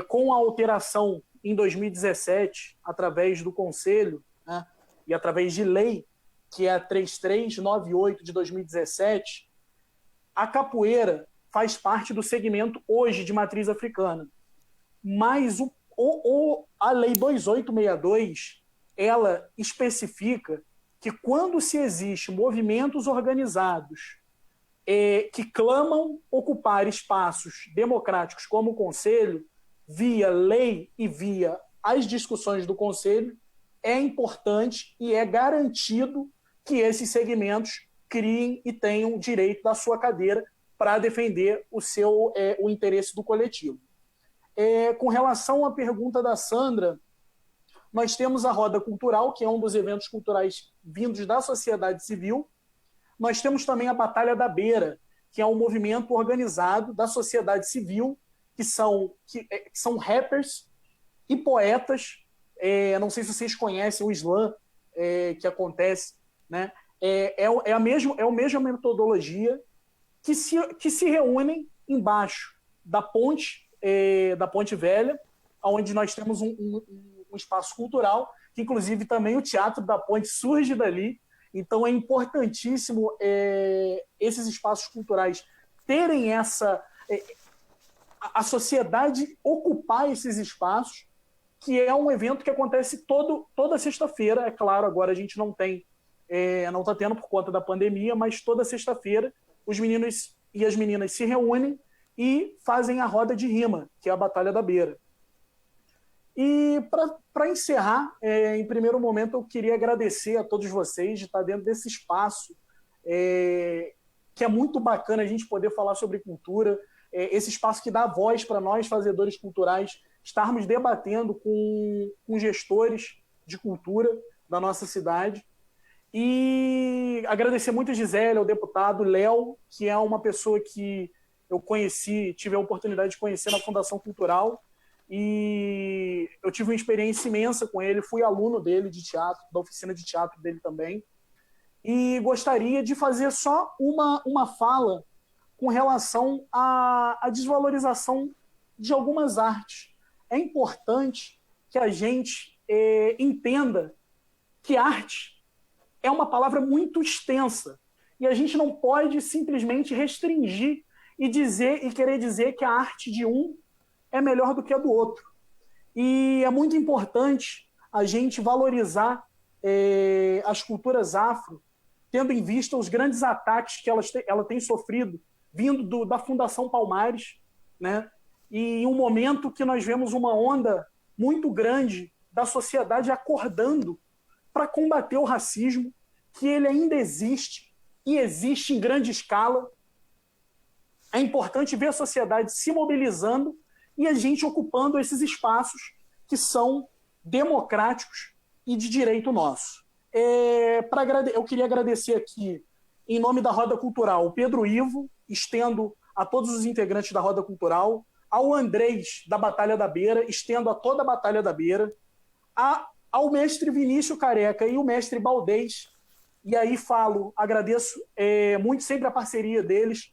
com a alteração em 2017, através do Conselho, né, e através de lei, que é a 3398 de 2017, a capoeira faz parte do segmento hoje de matriz africana. Mas a Lei 2862, ela especifica que quando se existe movimentos organizados que clamam ocupar espaços democráticos como o Conselho, via lei e via as discussões do Conselho, é importante e é garantido que esses segmentos criem e tenham direito da sua cadeira para defender o interesse do coletivo. Com relação à pergunta da Sandra, nós temos a Roda Cultural, que é um dos eventos culturais vindos da sociedade civil. Nós temos também a Batalha da Beira, que é um movimento organizado da sociedade civil, que são rappers e poetas. Não sei se vocês conhecem o slam que acontece, né? É a mesma metodologia que se reúnem embaixo da ponte Velha, onde nós temos um espaço cultural, que inclusive também o Teatro da Ponte surge dali. Então é importantíssimo esses espaços culturais terem a sociedade ocupar esses espaços, que é um evento que acontece toda sexta-feira. É claro, agora a gente não está tendo por conta da pandemia, mas toda sexta-feira os meninos e as meninas se reúnem e fazem a roda de rima, que é a Batalha da Beira. E para encerrar, em primeiro momento eu queria agradecer a todos vocês de estar dentro desse espaço, que é muito bacana a gente poder falar sobre cultura, esse espaço que dá voz para nós, fazedores culturais, estarmos debatendo com gestores de cultura da nossa cidade. E agradecer muito a Gisele, ao deputado Léo, que é uma pessoa que eu tive a oportunidade de conhecer na Fundação Cultural, e eu tive uma experiência imensa com ele, fui aluno dele de teatro, da oficina de teatro dele também, e gostaria de fazer só uma fala com relação à desvalorização de algumas artes. É importante que a gente entenda que arte é uma palavra muito extensa e a gente não pode simplesmente restringir e querer dizer que a arte de um é melhor do que a do outro. E é muito importante a gente valorizar as culturas afro, tendo em vista os grandes ataques que ela tem sofrido, vindo da Fundação Palmares, né? E em um momento que nós vemos uma onda muito grande da sociedade acordando para combater o racismo, que ele ainda existe, e existe em grande escala. é importante ver a sociedade se mobilizando e a gente ocupando esses espaços que são democráticos e de direito nosso. Eu queria agradecer aqui, em nome da Roda Cultural, o Pedro Ivo, estendo a todos os integrantes da Roda Cultural, ao Andrés, da Batalha da Beira, estendo a toda a Batalha da Beira, ao mestre Vinícius Careca e o mestre Baldez, e aí agradeço muito sempre a parceria deles,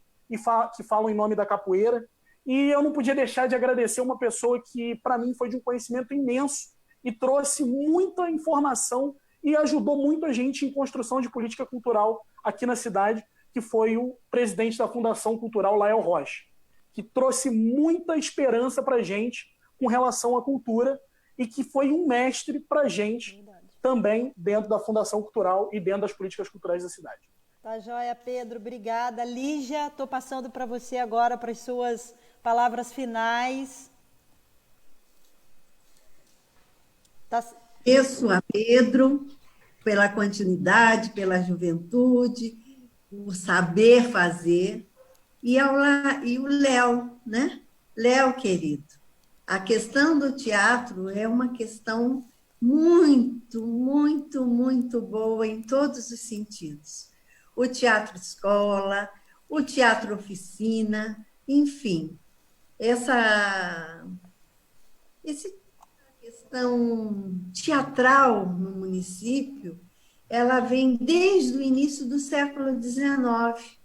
que falam em nome da capoeira, e eu não podia deixar de agradecer uma pessoa que, para mim, foi de um conhecimento imenso e trouxe muita informação e ajudou muito a gente em construção de política cultural aqui na cidade, que foi o presidente da Fundação Cultural, Lael Rocha, que trouxe muita esperança para a gente com relação à cultura e que foi um mestre para a gente também dentro da Fundação Cultural e dentro das políticas culturais da cidade. Tá joia, Pedro, obrigada. Lígia, estou passando para você agora para as suas palavras finais. Agradeço a Pedro pela continuidade, pela juventude, por saber fazer, e o Léo, né? Léo, querido, a questão do teatro é uma questão muito, muito, muito boa em todos os sentidos. O teatro escola, o teatro oficina, enfim, essa questão teatral no município, ela vem desde o início do século XIX.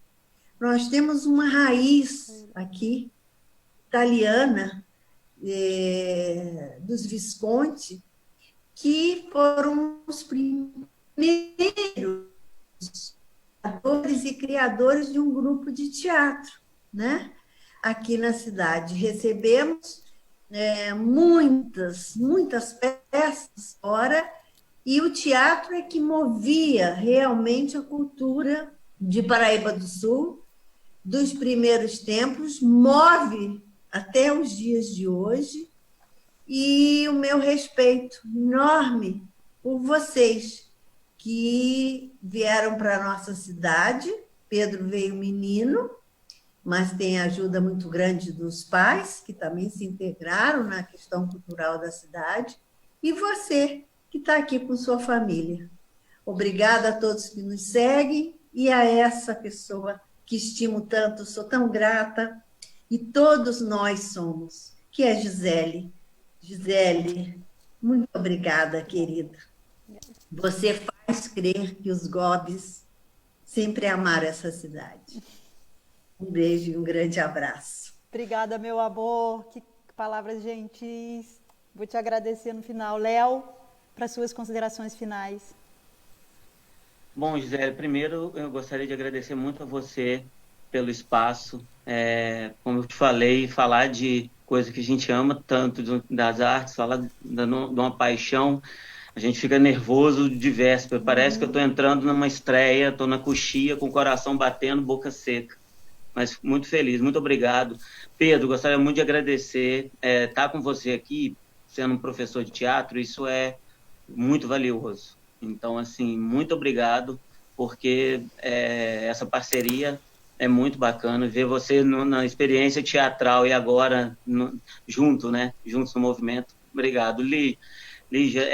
Nós temos uma raiz aqui, italiana, dos Visconti, que foram os primeiros atores e criadores de um grupo de teatro, né? Aqui na cidade. Recebemos muitas peças fora, e o teatro é que movia realmente a cultura de Paraíba do Sul, dos primeiros tempos, move até os dias de hoje, e o meu respeito enorme por vocês que vieram para a nossa cidade. Pedro veio menino, mas tem ajuda muito grande dos pais, que também se integraram na questão cultural da cidade, e você, que está aqui com sua família. Obrigada a todos que nos seguem, e a essa pessoa que estimo tanto, sou tão grata, e todos nós somos, que é Gisele. Gisele, muito obrigada, querida. Você faz crer que os Gobes sempre amaram essa cidade. Um beijo e um grande abraço. Obrigada, meu amor. Que palavras gentis. Vou te agradecer no final. Léo, para suas considerações finais. Bom, Gisele, primeiro eu gostaria de agradecer muito a você pelo espaço. Como eu te falei, falar de coisa que a gente ama tanto das artes, falar de uma paixão, a gente fica nervoso de véspera. Parece que eu estou entrando numa estreia, estou na coxia, com o coração batendo, boca seca. Mas muito feliz, muito obrigado. Pedro, gostaria muito de agradecer. Estar com você aqui, sendo um professor de teatro, isso é muito valioso. Então, assim, muito obrigado, porque essa parceria é muito bacana. Ver você na experiência teatral e agora juntos no movimento. Obrigado. Lígia,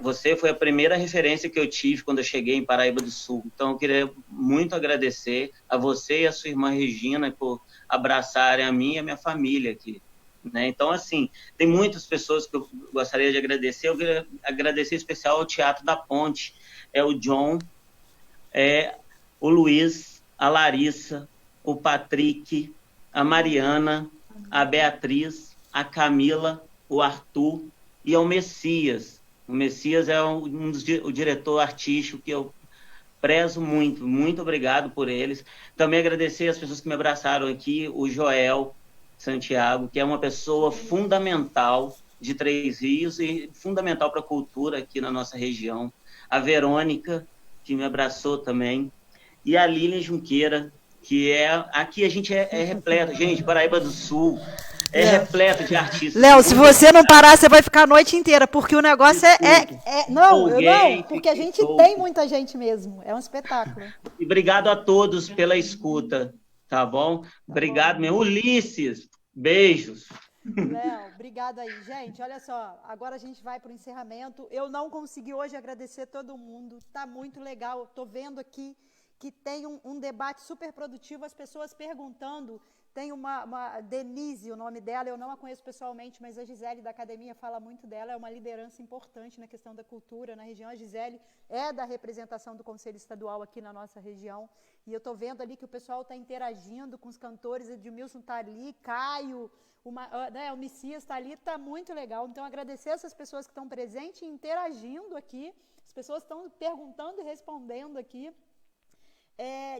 você foi a primeira referência que eu tive quando eu cheguei em Paraíba do Sul. Então, eu queria muito agradecer a você e a sua irmã Regina por abraçarem a mim e a minha família aqui. Né? Então, assim, tem muitas pessoas que eu gostaria de agradecer. Eu queria agradecer em especial ao Teatro da Ponte. O John, o Luiz, a Larissa, o Patrick, a Mariana, a Beatriz, a Camila, o Arthur e ao Messias. O Messias é o diretor artístico que eu prezo muito. Muito obrigado por eles. Também agradecer as pessoas que me abraçaram aqui, o Joel Santiago, que é uma pessoa fundamental de Três Rios e fundamental para a cultura aqui na nossa região. A Verônica, que me abraçou também, e a Lilian Junqueira, que aqui a gente é repleto, gente, Paraíba do Sul repleto de artistas. Léo, se você não parar, você vai ficar a noite inteira, porque o negócio não, porque a gente tem muita gente mesmo, é um espetáculo. E obrigado a todos pela escuta. Tá bom? Obrigado, bom. meu. Ulisses, beijos. Léo, obrigada aí. Gente, olha só, agora a gente vai para o encerramento. Eu não consegui hoje agradecer todo mundo, tá muito legal. Estou vendo aqui que tem um debate super produtivo, as pessoas perguntando. Tem uma Denise, o nome dela, eu não a conheço pessoalmente, mas a Gisele da academia fala muito dela, é uma liderança importante na questão da cultura na região. A Gisele é da representação do Conselho Estadual aqui na nossa região, e eu estou vendo ali que o pessoal está interagindo com os cantores, Edmilson está ali, Caio, o Messias está ali, está muito legal. Então, agradecer essas pessoas que estão presentes e interagindo aqui, as pessoas estão perguntando e respondendo aqui.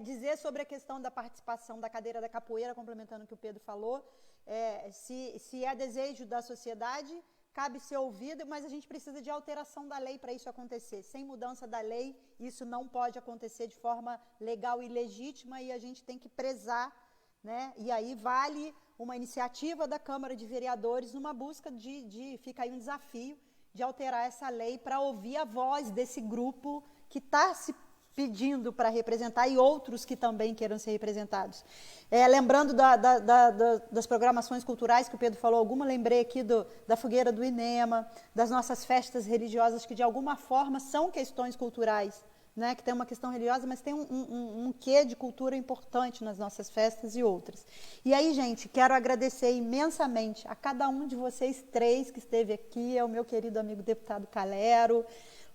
Dizer sobre a questão da participação da cadeira da capoeira, complementando o que o Pedro falou, se é desejo da sociedade, cabe ser ouvido, mas a gente precisa de alteração da lei para isso acontecer. Sem mudança da lei, isso não pode acontecer de forma legal e legítima, e a gente tem que prezar, né? E aí vale uma iniciativa da Câmara de Vereadores numa busca fica aí um desafio de alterar essa lei para ouvir a voz desse grupo que está se pedindo para representar e outros que também queiram ser representados. Lembrando das programações culturais que o Pedro falou, lembrei aqui da fogueira do Inema, das nossas festas religiosas, que de alguma forma são questões culturais, né? Que tem uma questão religiosa, mas tem um quê de cultura importante nas nossas festas e outras. E aí, gente, quero agradecer imensamente a cada um de vocês três que esteve aqui, ao meu querido amigo deputado Calero.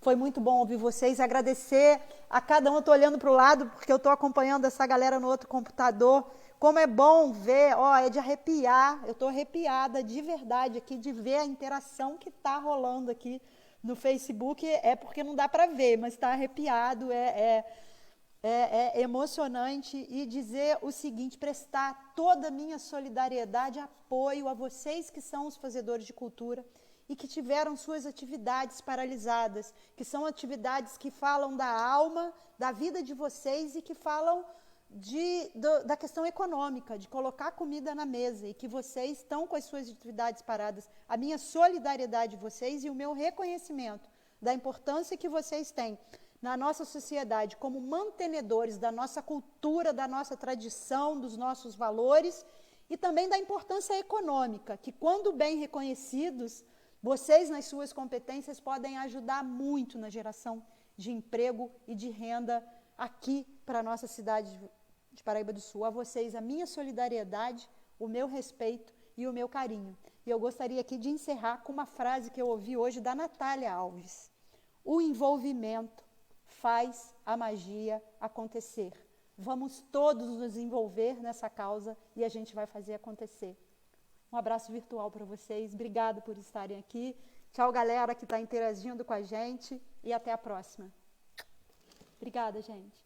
Foi muito bom ouvir vocês, agradecer a cada um. Eu estou olhando para o lado, porque eu estou acompanhando essa galera no outro computador. Como é bom ver, é de arrepiar. Eu estou arrepiada de verdade aqui, de ver a interação que está rolando aqui no Facebook. É porque não dá para ver, mas está arrepiado, é emocionante. E dizer o seguinte, prestar toda a minha solidariedade e apoio a vocês que são os fazedores de cultura, e que tiveram suas atividades paralisadas, que são atividades que falam da alma, da vida de vocês e que falam da questão econômica, de colocar comida na mesa, e que vocês estão com as suas atividades paradas. A minha solidariedade a vocês e o meu reconhecimento da importância que vocês têm na nossa sociedade como mantenedores da nossa cultura, da nossa tradição, dos nossos valores, e também da importância econômica, que quando bem reconhecidos, vocês, nas suas competências, podem ajudar muito na geração de emprego e de renda aqui para a nossa cidade de Paraíba do Sul. A vocês, a minha solidariedade, o meu respeito e o meu carinho. E eu gostaria aqui de encerrar com uma frase que eu ouvi hoje da Natália Alves. O envolvimento faz a magia acontecer. Vamos todos nos envolver nessa causa e a gente vai fazer acontecer. Um abraço virtual para vocês. Obrigado por estarem aqui. Tchau, galera que está interagindo com a gente. E até a próxima. Obrigada, gente.